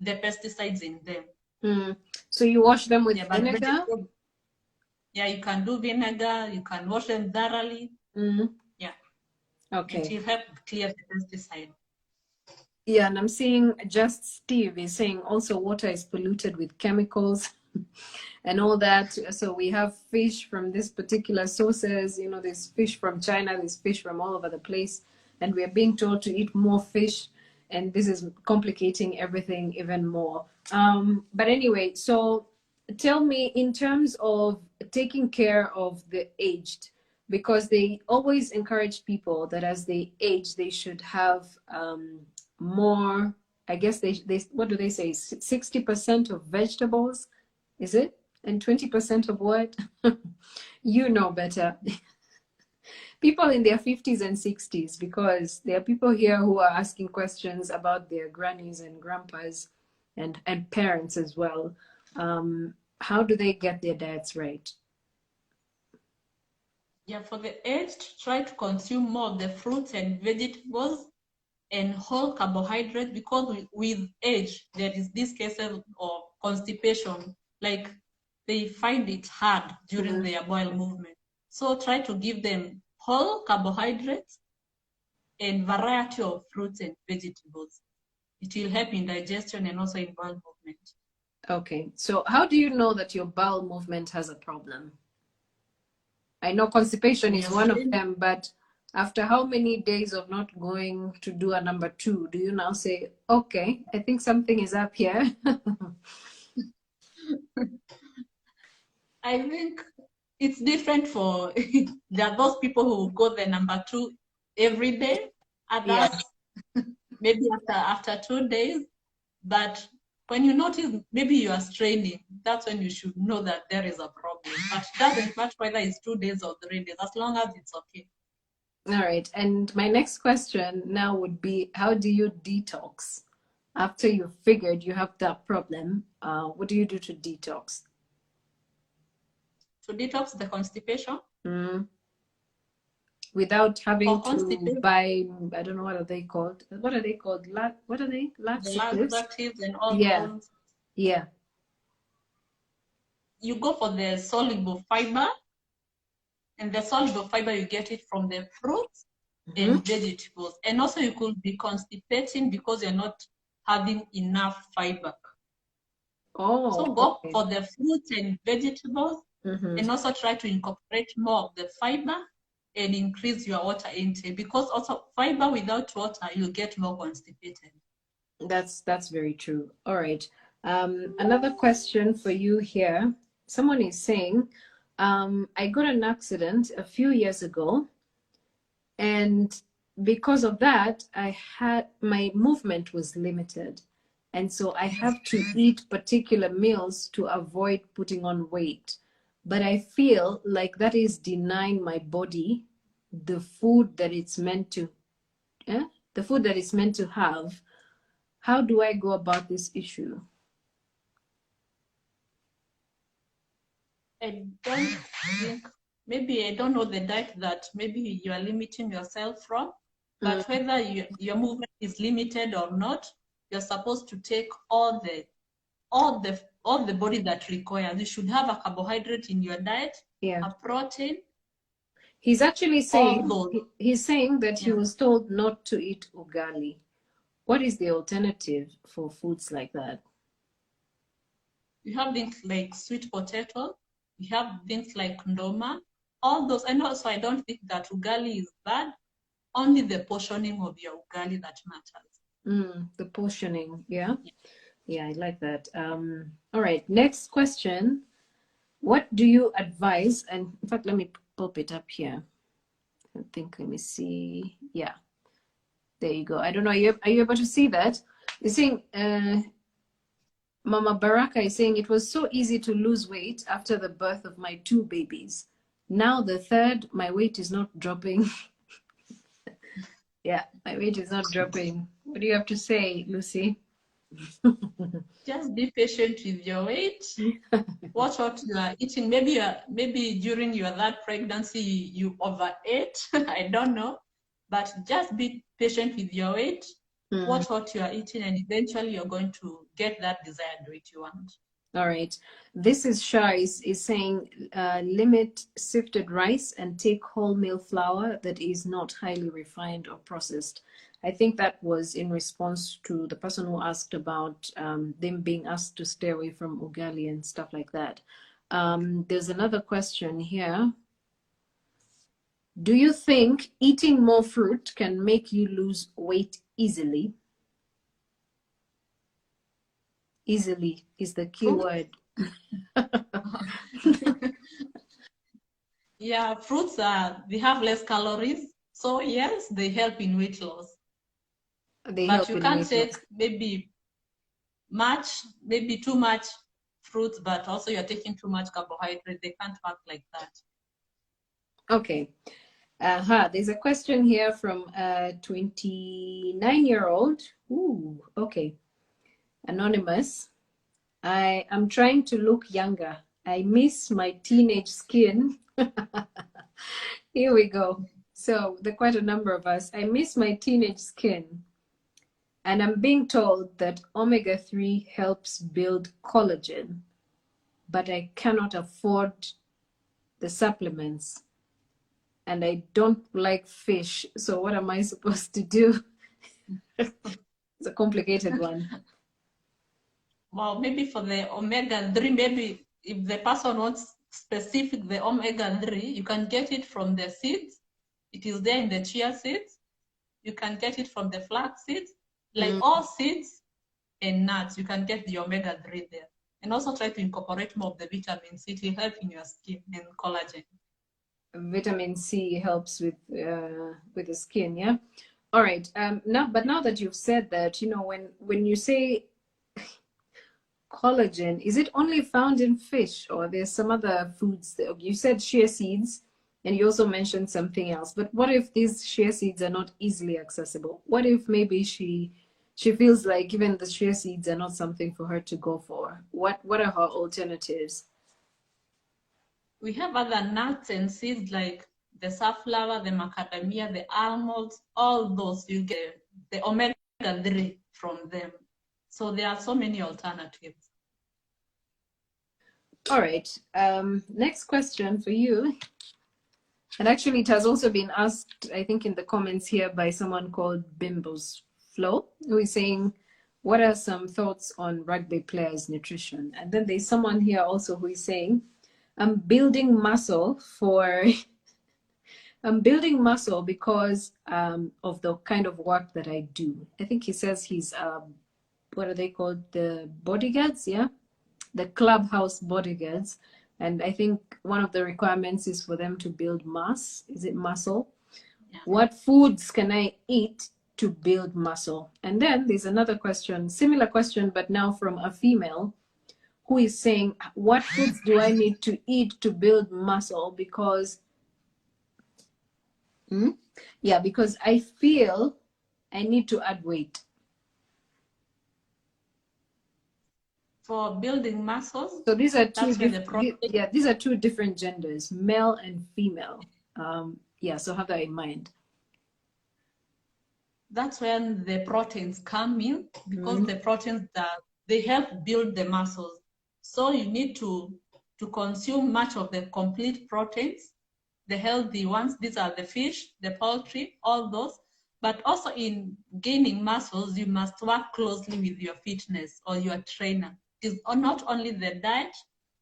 B: the pesticides in them.
A: So you wash them with vinegar?
B: Yeah, you can do vinegar, you can wash them thoroughly. Yeah.
A: Okay.
B: It will help clear the pesticide.
A: Yeah, and I'm seeing just Steve is saying also water is polluted with chemicals and all that. So we have fish from this particular sources, there's fish from China, there's fish from all over the place, and we are being told to eat more fish, and this is complicating everything even more. But anyway, so tell me, in terms of taking care of the aged, because they always encourage people that as they age, they should have more, I guess they what do they say, 60% of vegetables, is it? And 20% of what? You know better. People in their 50s and 60s, because there are people here who are asking questions about their grannies and grandpas and parents as well. How do they get their diets right?
B: Yeah, for the aged, try to consume more of the fruits and vegetables and whole carbohydrates, because with age, there is this case of constipation, like they find it hard during their bowel movement. So try to give them whole carbohydrates and variety of fruits and vegetables. It will help in digestion and also in bowel movement.
A: Okay, so how do you know that your bowel movement has a problem? I know constipation is one of them, but after how many days of not going to do a number 2, do you now say, okay, I think something is up here?
B: I think it's different for, there are those people who go the number 2 every day, others maybe after 2 days. But when you notice maybe you are straining, that's when you should know that there is a problem. But it doesn't matter whether it's 2 days or 3 days, as long as it's okay.
A: All right. And my next question now would be, how do you detox? After you figured you have that problem, what do you do to detox?
B: To detox the constipation.
A: Without having
B: For
A: to
B: constipation,
A: buy, I don't know, what are they called? What are they called? What are they?
B: the
A: Laxatives?
B: laxatives and all
A: Yeah,
B: those,
A: yeah.
B: you go for the soluble fiber, and the soluble fiber you get it from the fruits and vegetables. And also you could be constipating because you're not having enough fiber.
A: Oh,
B: So go
A: okay.
B: for the fruits and vegetables, and also try to incorporate more of the fiber and increase your water intake, because also fiber without water, you'll get more constipated.
A: That's very true. All right. Another question for you here. Someone is saying, I got an accident a few years ago, and because of that, my movement was limited. And so I have to eat particular meals to avoid putting on weight. But I feel like that is denying my body the food that it's meant to, the food that it's meant to have. How do I go about this issue?
B: I don't think, maybe I don't know the diet that maybe you are limiting yourself from, but whether your movement is limited or not, you're supposed to take all the body that requires. You should have a carbohydrate in your diet,
A: Yeah.
B: a protein,
A: He's actually
B: all
A: saying,
B: those.
A: he's saying that he
B: Yeah.
A: was told not to eat ugali. What is the alternative for foods like that?
B: You have things like sweet potato, you have things like ndoma, all those. And also, I don't think that ugali is bad, only the portioning of your ugali that matters.
A: The portioning, yeah? Yeah, I like that. All right, next question. What do you advise? And in fact, let me pop it up here. I think, let me see. Yeah, there you go. I don't know, are you able to see that? You're saying, Mama Baraka is saying, it was so easy to lose weight after the birth of my two babies. Now the third, my weight is not dropping. Yeah, my weight is not dropping. What do you have to say, Lucy?
B: Just be patient with your weight. Watch what you are eating. Maybe during your third pregnancy you overate. I don't know, but just be patient with your weight. Watch what you are eating, and eventually you're going to get that desired weight you want.
A: All right. This is Shah is saying limit sifted rice and take wholemeal flour that is not highly refined or processed. I think that was in response to the person who asked about them being asked to stay away from ugali and stuff like that. There's another question here. Do you think eating more fruit can make you lose weight easily? Easily is the key word.
B: Yeah, fruits they have less calories, so yes, they help in weight loss.
A: They
B: But
A: help
B: you
A: in
B: can't
A: weight
B: take
A: loss.
B: maybe too much fruits, but also you're taking too much carbohydrate. They can't work like that.
A: Okay. There's a question here from a 29-year-old. Ooh, okay. Anonymous. I am trying to look younger. I miss my teenage skin. Here we go. So, there are quite a number of us. I miss my teenage skin. And I'm being told that omega-3 helps build collagen, but I cannot afford the supplements. And I don't like fish. So what am I supposed to do? It's a complicated one.
B: Well, maybe for the omega-3, maybe if the person wants specific the omega-3, you can get it from the seeds. It is there in the chia seeds. You can get it from the flax seeds. Like all seeds and nuts, you can get the omega-3 there. And also try to incorporate more of the vitamin C to help in your skin and collagen.
A: Vitamin C helps with the skin, yeah. All right. Now that you've said that, when you say collagen, is it only found in fish, or there's some other foods that you said chia seeds, and you also mentioned something else? But what if these chia seeds are not easily accessible? What if maybe she she feels like even the chia seeds are not something for her to go for. What are her alternatives?
B: We have other nuts and seeds like the safflower, the macadamia, the almonds, all those you get the omega-3 from them. So there are so many alternatives.
A: All right. Next question for you. And actually, it has also been asked, I think, in the comments here by someone called Bimbo's Flow, who is saying, what are some thoughts on rugby players' nutrition? And then there's someone here also who is saying, I'm building muscle for, I'm building muscle because of the kind of work that I do. I think he says he's, what are they called? The bodyguards, yeah? The clubhouse bodyguards. And I think one of the requirements is for them to build mass. Is it muscle? Yeah. What foods can I eat to build muscle? And then there's another question, similar question, but now from a female who is saying, what foods do I need to eat to build muscle? Because, because I feel I need to add weight.
B: For building muscles.
A: So these are these are two different genders, male and female. So have that in mind.
B: That's when the proteins come in, because the proteins they help build the muscles. So you need to consume much of the complete proteins, the healthy ones. These are the fish, the poultry, all those. But also in gaining muscles, you must work closely with your fitness or your trainer. It's not only the diet,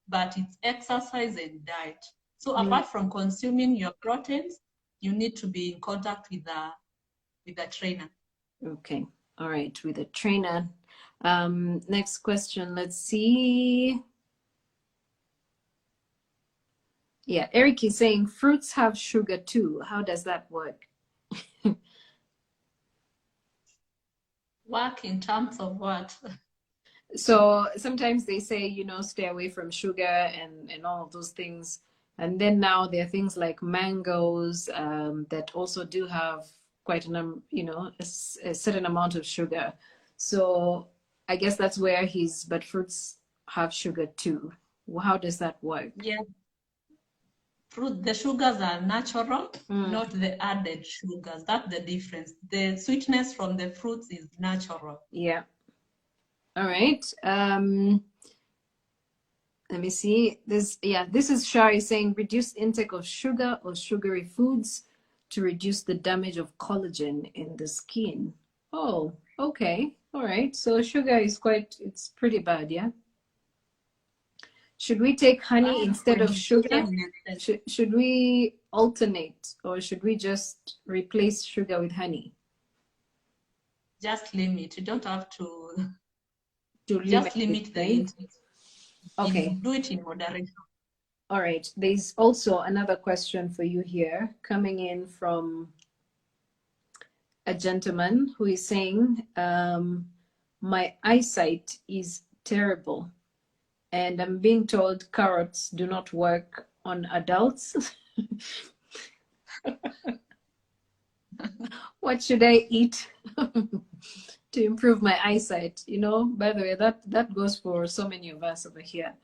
B: but it's exercise and diet. So apart from consuming your proteins, you need to be in contact with the trainer.
A: Okay. All right. With a trainer. Next question. Let's see. Yeah. Eric is saying fruits have sugar too. How does that work?
B: Work in terms of what?
A: So sometimes they say, stay away from sugar and all of those things. And then now there are things like mangoes that also do have quite a certain amount of sugar. So I guess that's where but fruits have sugar too. How does that work?
B: Yeah. The sugars are natural, not the added sugars. That's the difference. The sweetness from the fruits is natural.
A: Yeah. All right. Let me see. This is Shari saying reduce intake of sugar or sugary foods to reduce the damage of collagen in the skin. Oh, okay. All right. So sugar is it's pretty bad, yeah? Should we take honey instead of sugar? Should we alternate, or should we just replace sugar with honey?
B: Just limit. You don't have to just limit the intake.
A: Okay.
B: Do it in moderation.
A: All right. There's also another question for you here coming in from a gentleman who is saying, my eyesight is terrible and I'm being told carrots do not work on adults. What should I eat to improve my eyesight? By the way, that goes for so many of us over here.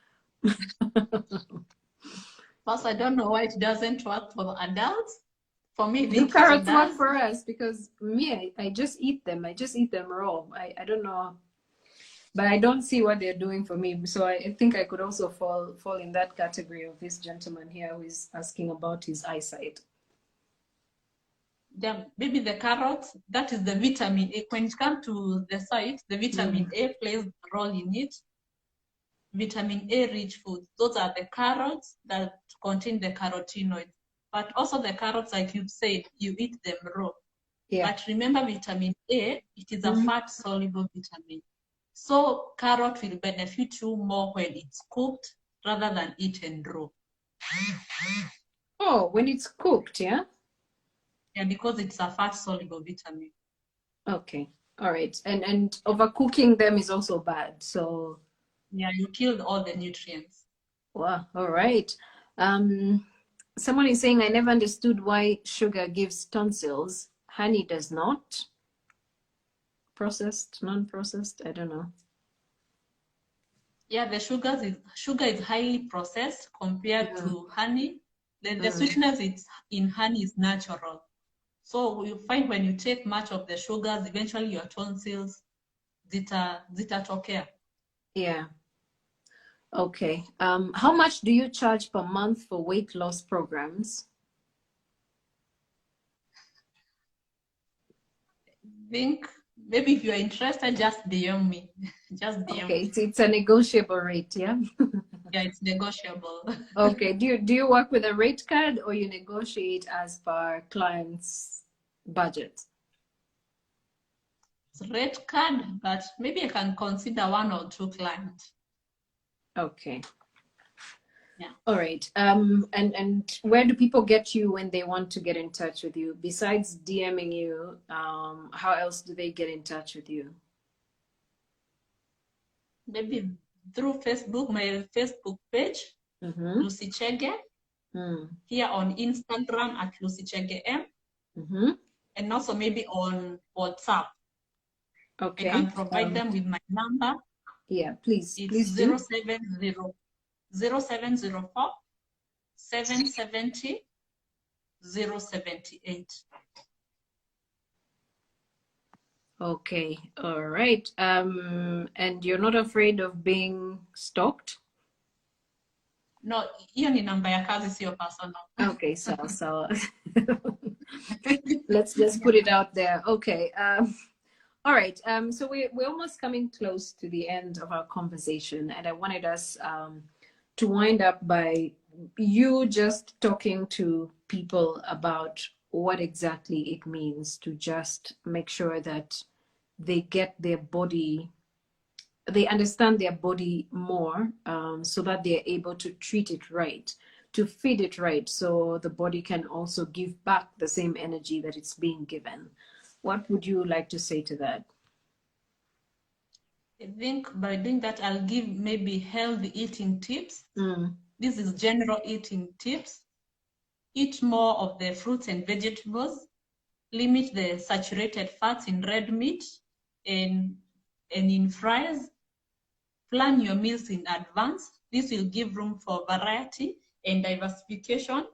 B: Plus, I don't know why it doesn't work for adults. For me,
A: the carrots work for us because I just eat them. I just eat them raw. I don't know, but I don't see what they're doing for me. So I think I could also fall in that category of this gentleman here who is asking about his eyesight.
B: Yeah, maybe the carrots, that is the vitamin A. When it comes to the sight, the vitamin A plays a role in it. Vitamin A rich foods, those are the carrots that contain the carotenoids. But also the carrots, like you said, you eat them raw. Yeah. But remember, vitamin A, it is a fat-soluble vitamin. So carrot will benefit you more when it's cooked rather than eaten raw.
A: Oh, when it's cooked, yeah?
B: Yeah, because it's a fat-soluble vitamin.
A: Okay, all right. And overcooking them is also bad, so...
B: Yeah, you killed all the nutrients.
A: Wow, all right. Someone is saying, I never understood why sugar gives tonsils. Honey does not. processed, non-processed? I don't know.
B: Yeah, the sugar is highly processed compared to honey. The sweetness in honey is natural. So you find when you take much of the sugars, eventually your tonsils zitatokea.
A: Yeah. Okay. How much do you charge per month for weight loss programs?
B: I think maybe if you're interested, just DM me. Just DM
A: Okay,
B: me.
A: it's a negotiable rate, yeah?
B: Yeah, it's negotiable.
A: Okay. Do you work with a rate card or you negotiate as per client's budget?
B: It's rate card, but maybe I can consider 1 or 2 clients.
A: Okay.
B: Yeah.
A: All right. And where do people get you when they want to get in touch with you? Besides DMing you, how else do they get in touch with you?
B: Maybe through Facebook, my Facebook page, Lucy Chege. Here on Instagram at Lucy Chege M. And also maybe on WhatsApp.
A: Okay.
B: I can provide them with my number.
A: Yeah, please.
B: It's
A: Please do.
B: 0704 770 078.
A: Okay. All right. And you're not afraid of being stalked?
B: No, hiyo ni namba ya kazi, sio personal.
A: Okay, so let's just put it out there. Okay. All right. So we're almost coming close to the end of our conversation, and I wanted us to wind up by you just talking to people about what exactly it means to just make sure that they get their body, they understand their body more, so that they're able to treat it right, to feed it right, so the body can also give back the same energy that it's being given. What would you like to say to that?
B: I think by doing that, I'll give maybe healthy eating tips. This is general eating tips. Eat more of the fruits and vegetables. Limit the saturated fats in red meat and in fries. Plan your meals in advance. This will give room for variety and diversification.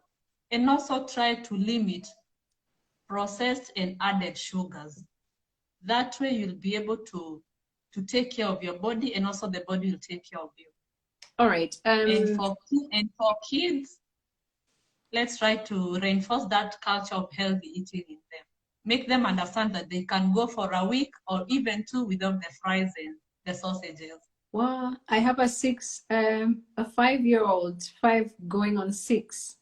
B: And also try to limit processed and added sugars. That way you'll be able to take care of your body, and also the body will take care of you.
A: All right.
B: And for kids, let's try to reinforce that culture of healthy eating in them. Make them understand that they can go for a week or even 2 without the fries and the sausages.
A: Well, I have a 5-year-old, 5 going on 6.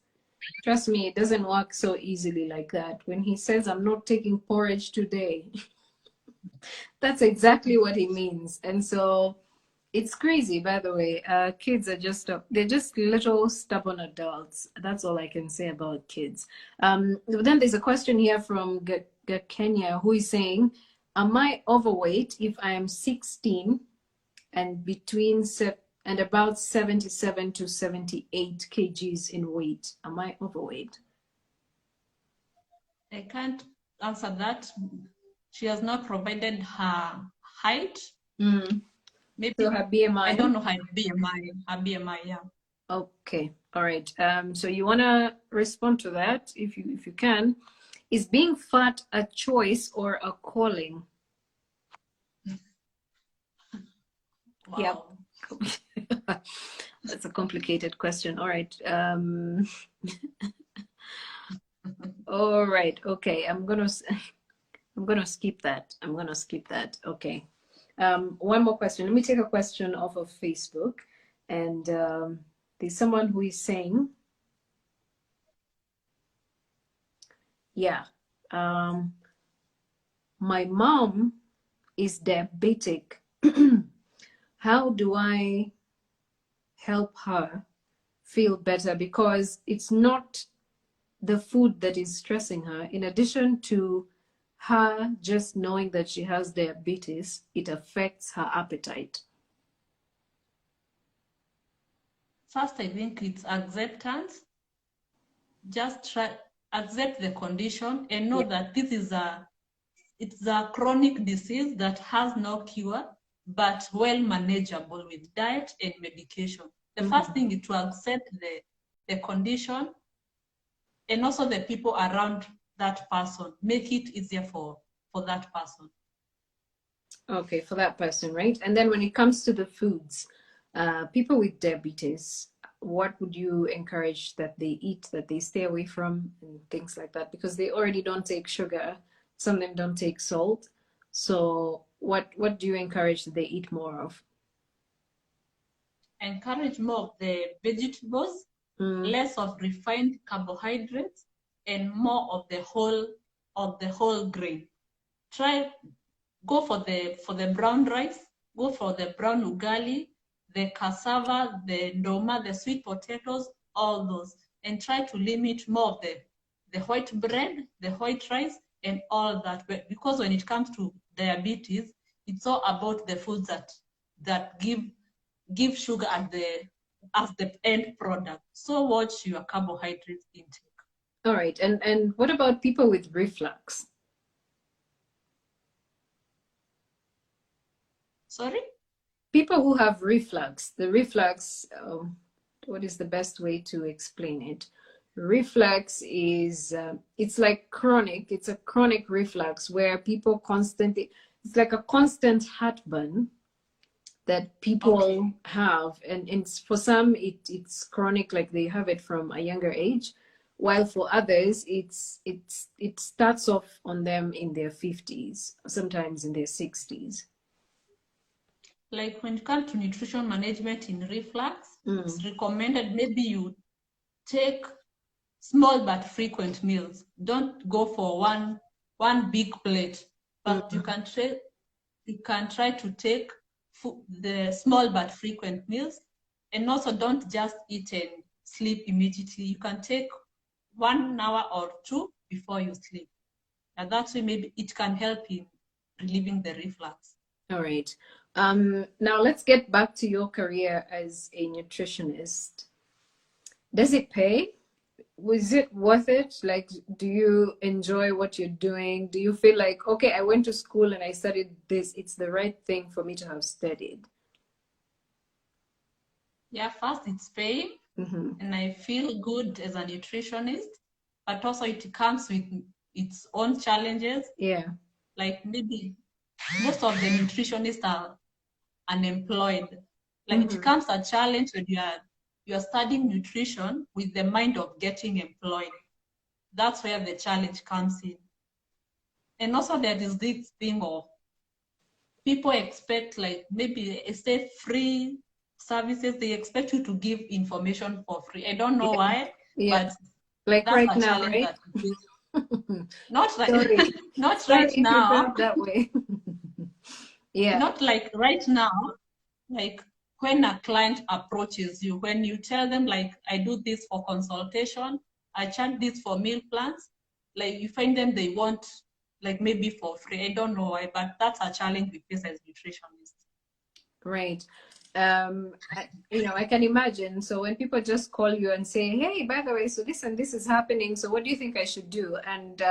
A: Trust me, it doesn't work so easily like that. When he says, I'm not taking porridge today, that's exactly what he means. And so it's crazy, by the way. Kids are they're just little stubborn adults. That's all I can say about kids. Then there's a question here from Kenya, who is saying, am I overweight if I am 16 and about 77 to 78 kgs in weight? Am I overweight?
B: I can't answer that. She has not provided her height. Maybe
A: so her BMI.
B: I don't know her BMI. Her BMI, yeah.
A: Okay, all right. So you wanna respond to that if you can. Is being fat a choice or a calling?
B: Wow.
A: Yep. That's a complicated question. All right. All right. Okay. I'm gonna skip that. Okay. One more question. Let me take a question off of Facebook, and there's someone who is saying, yeah, my mom is diabetic. How do I help her feel better? Because it's not the food that is stressing her. In addition to her just knowing that she has diabetes, it affects her appetite.
B: First, I think it's acceptance. Just accept the condition and know that this is it's a chronic disease that has no cure, but well manageable with diet and medication. The first thing is to accept the condition, and also the people around that person. Make it easier for that person.
A: Okay, for that person, right? And then when it comes to the foods, people with diabetes, what would you encourage that they eat, that they stay away from, and things like that? Because they already don't take sugar, some of them don't take salt. So what do you encourage that they eat more of?
B: Encourage more of the vegetables, less of refined carbohydrates, and more of the whole grain. Go for the brown rice, go for the brown ugali, the cassava, the ndoma, the sweet potatoes, all those, and try to limit more of the white bread, the white rice, and all that. Because when it comes to diabetes, it's all about the foods that give sugar as the end product. So watch your carbohydrate intake.
A: All right, and what about people with reflux?
B: Sorry?
A: People who have reflux, the reflux, what is the best way to explain it? Reflux is, it's like chronic, it's a chronic reflux where people constantly, it's like a constant heartburn that people have. And for some, it's chronic, like they have it from a younger age, while for others, it starts off on them in their 50s, sometimes in their 60s.
B: Like when it comes to nutrition management in reflux, it's recommended maybe you take small but frequent meals. Don't go for one big plate, but you can try to take the small but frequent meals, and also don't just eat and sleep immediately. You can take 1 hour or 2 before you sleep, and that way maybe it can help in relieving the reflux.
A: All right. Now let's get back to your career as a nutritionist. Does it pay? Was it worth it? Like, do you enjoy what you're doing? Do you feel like, okay, I went to school and I studied this, it's the right thing for me to have studied?
B: Yeah, first it's paying, and I feel good as a nutritionist, but also it comes with its own challenges.
A: Yeah.
B: Like maybe most of the nutritionists are unemployed. Like it becomes a challenge when you are studying nutrition with the mind of getting employed. That's where the challenge comes in. And also there is this thing of people expect, like maybe say free services, they expect you to give information for free. I don't know why, but
A: like
B: that's
A: right
B: a
A: now,
B: challenge
A: right?
B: that we not right
A: Sorry.
B: not
A: Sorry
B: right
A: if you
B: now.
A: felt that way. Yeah.
B: Not like right now, like when a client approaches you, when you tell them like, I do this for consultation, I charge this for meal plans, like you find them they want like maybe for free. I don't know why, but that's a challenge we face as nutritionists.
A: Right. I can imagine. So when people just call you and say, hey, by the way, so this and this is happening, so what do you think I should do? And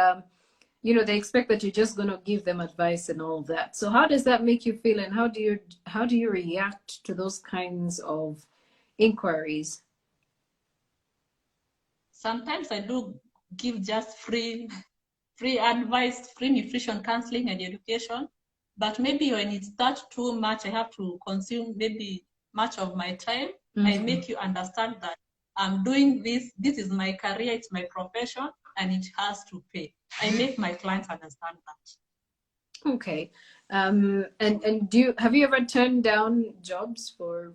A: they expect that you're just going to give them advice and all that. So how does that make you feel, and how do you react to those kinds of inquiries?
B: Sometimes I do give just free advice, free nutrition counseling and education, but maybe when it starts too much, I have to consume maybe much of my time. I make you understand that I'm doing this is my career, it's my profession, and it has to pay. I make my clients understand that.
A: Okay. And have you ever turned down jobs for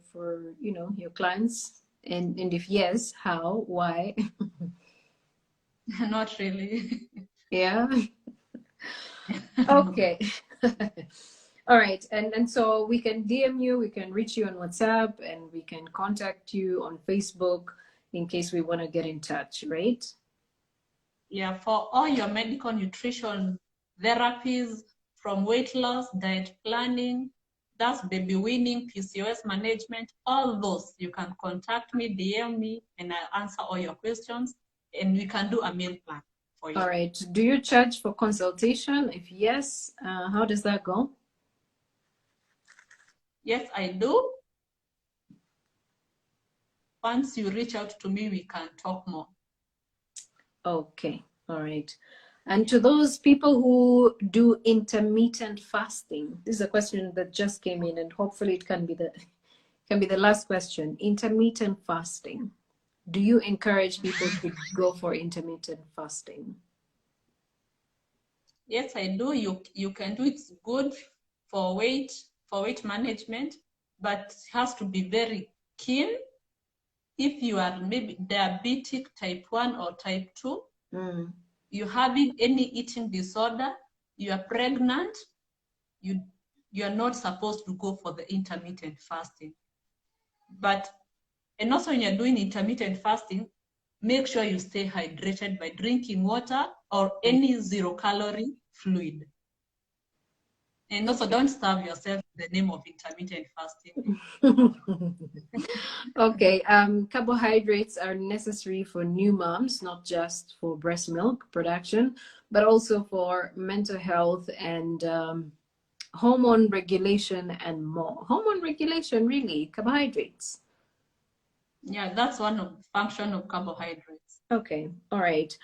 A: your clients? And if yes, how? Why?
B: Not really.
A: Yeah. Okay. All right. And so we can DM you, we can reach you on WhatsApp, and we can contact you on Facebook in case we want to get in touch, right?
B: Yeah, for all your medical nutrition therapies, from weight loss, diet planning, that's baby weaning, PCOS management, all those, you can contact me, DM me, and I'll answer all your questions, and we can do a meal plan. for you.
A: All right. Do you charge for consultation? If yes, how does that go?
B: Yes, I do. Once you reach out to me, we can talk more.
A: Okay. All right. And to those people who do intermittent fasting, this is a question that just came in, and hopefully it can be the last question. Intermittent fasting. Do you encourage people to go for intermittent fasting?
B: Yes, I do. You can do it. It's good for weight management, but it has to be very keen. If you are maybe diabetic type 1 or type 2, you're having any eating disorder, you are pregnant, you are not supposed to go for the intermittent fasting. And also when you're doing intermittent fasting, make sure you stay hydrated by drinking water or any zero-calorie fluid. And also don't starve yourself in the name of intermittent fasting.
A: Okay, carbohydrates are necessary for new moms, not just for breast milk production, but also for mental health and hormone regulation and more. Hormone regulation, really, carbohydrates.
B: Yeah, that's one of the function of carbohydrates.
A: Okay, all right.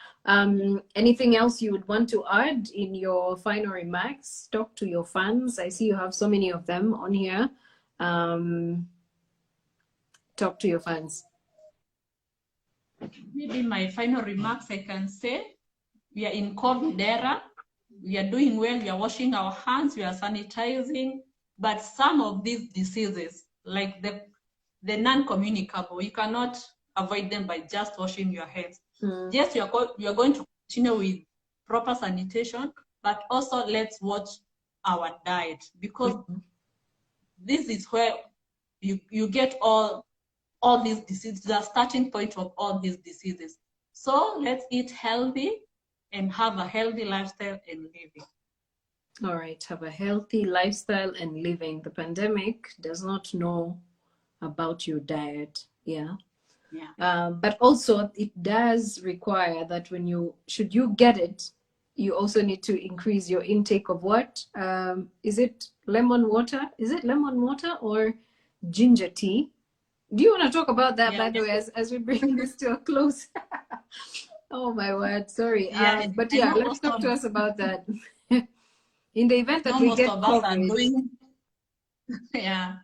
A: Anything else you would want to add in your final remarks? Talk to your fans. I see you have so many of them on here. Talk to your fans.
B: Maybe my final remarks, I can say, we are in COVID era. We are doing well. We are washing our hands. We are sanitizing. But some of these diseases, like the non-communicable, you cannot avoid them by just washing your hands. Yes, you are going to continue with proper sanitation, but also let's watch our diet, because this is where you get all these diseases, the starting point of all these diseases. So let's eat healthy and have a healthy lifestyle and living.
A: All right, have a healthy lifestyle and living. The pandemic does not know about your diet. Yeah. But also it does require that should you get it, you also need to increase your intake of what? Is it lemon water? Is it lemon water or ginger tea? Do you want to talk about that, by the way, as we bring this to a close? Oh my word, sorry. But yeah, let's talk to us about that. In the event that we get COVID.
B: Yeah.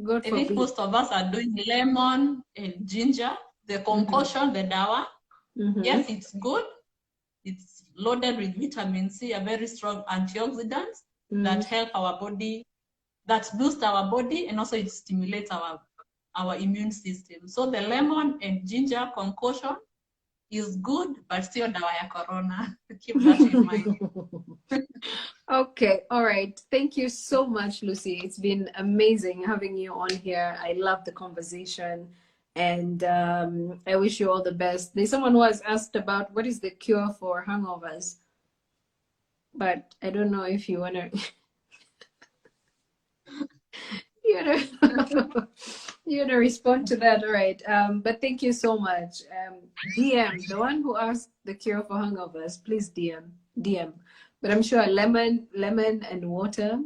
A: God
B: I think most of us are doing lemon and ginger, the concoction, the dawa. Yes, it's good. It's loaded with vitamin C, a very strong antioxidant that help our body, that boost our body, and also it stimulates our immune system. So the lemon and ginger concoction is good, but still dawa ya corona. Keep that in mind.
A: Okay, all right. Thank you so much, Lucy. It's been amazing having you on here. I love the conversation, and I wish you all the best. There's someone who has asked about what is the cure for hangovers, but I don't know if you want to you want to respond to that. All right. But thank you so much. DM, the one who asked the cure for hangovers, please DM. But I'm sure lemon and water,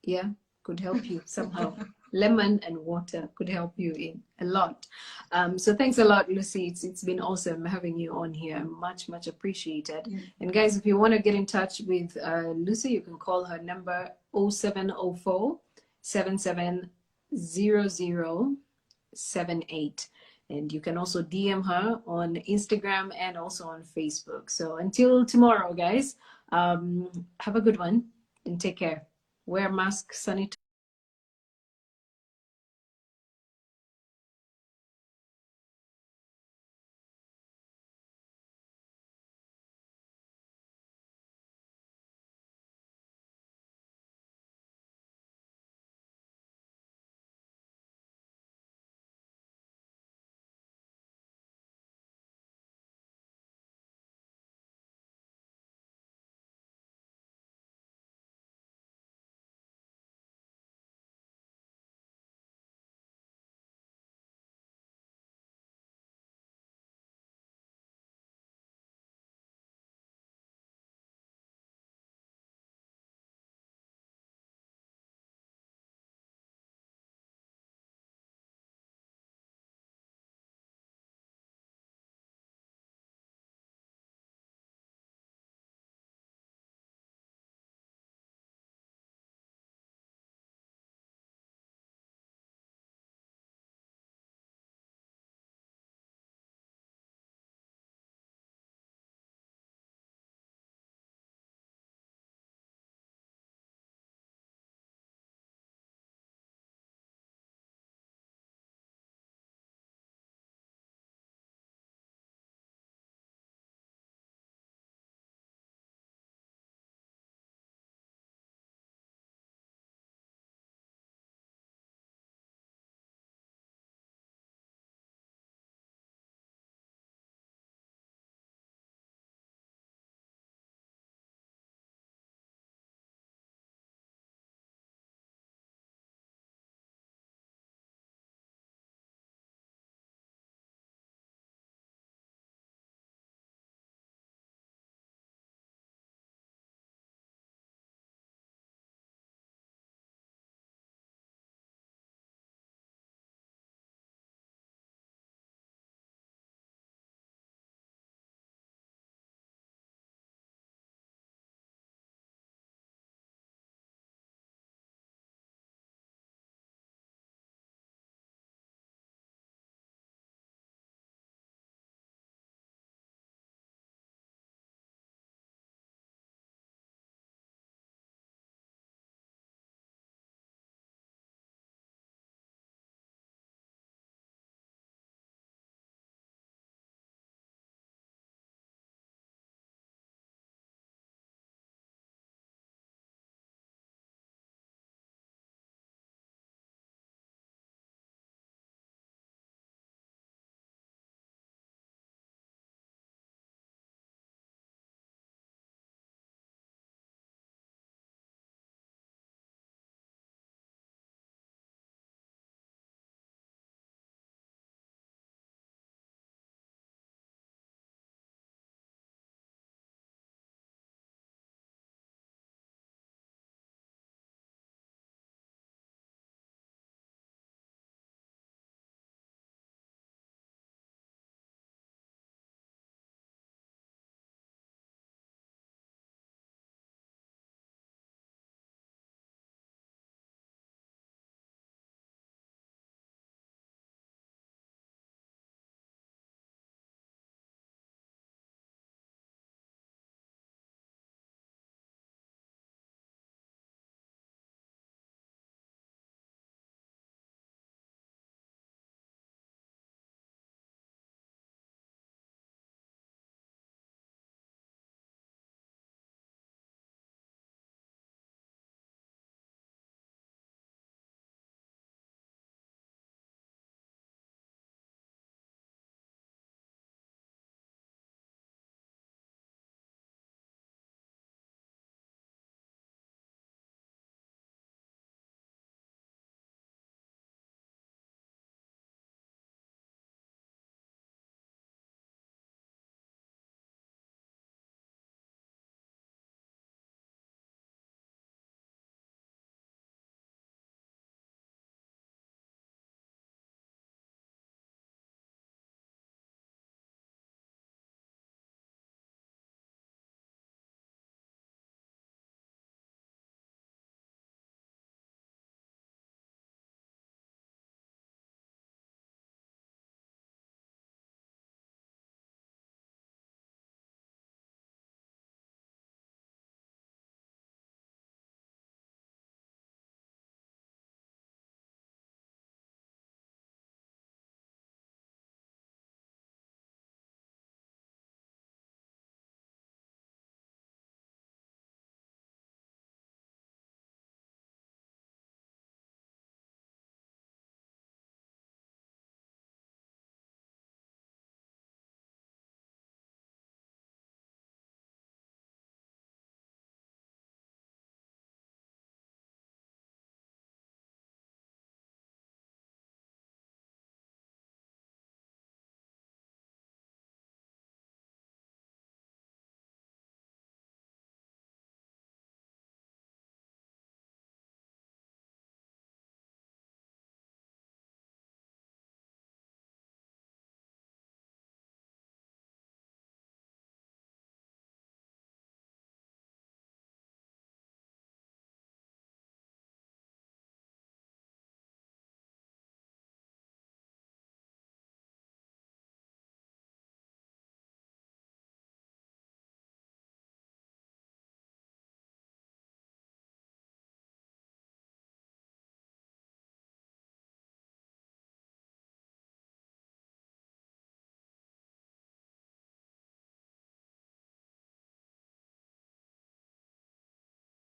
A: yeah, could help you somehow. Lemon and water could help you in a lot. So thanks a lot, Lucy. It's been awesome having you on here. Much appreciated. And guys, if you want to get in touch with Lucy, you can call her number 0704 770078. And you can also DM her on Instagram and also on Facebook. So until tomorrow, guys, have a good one and take care. Wear a mask, sanitize.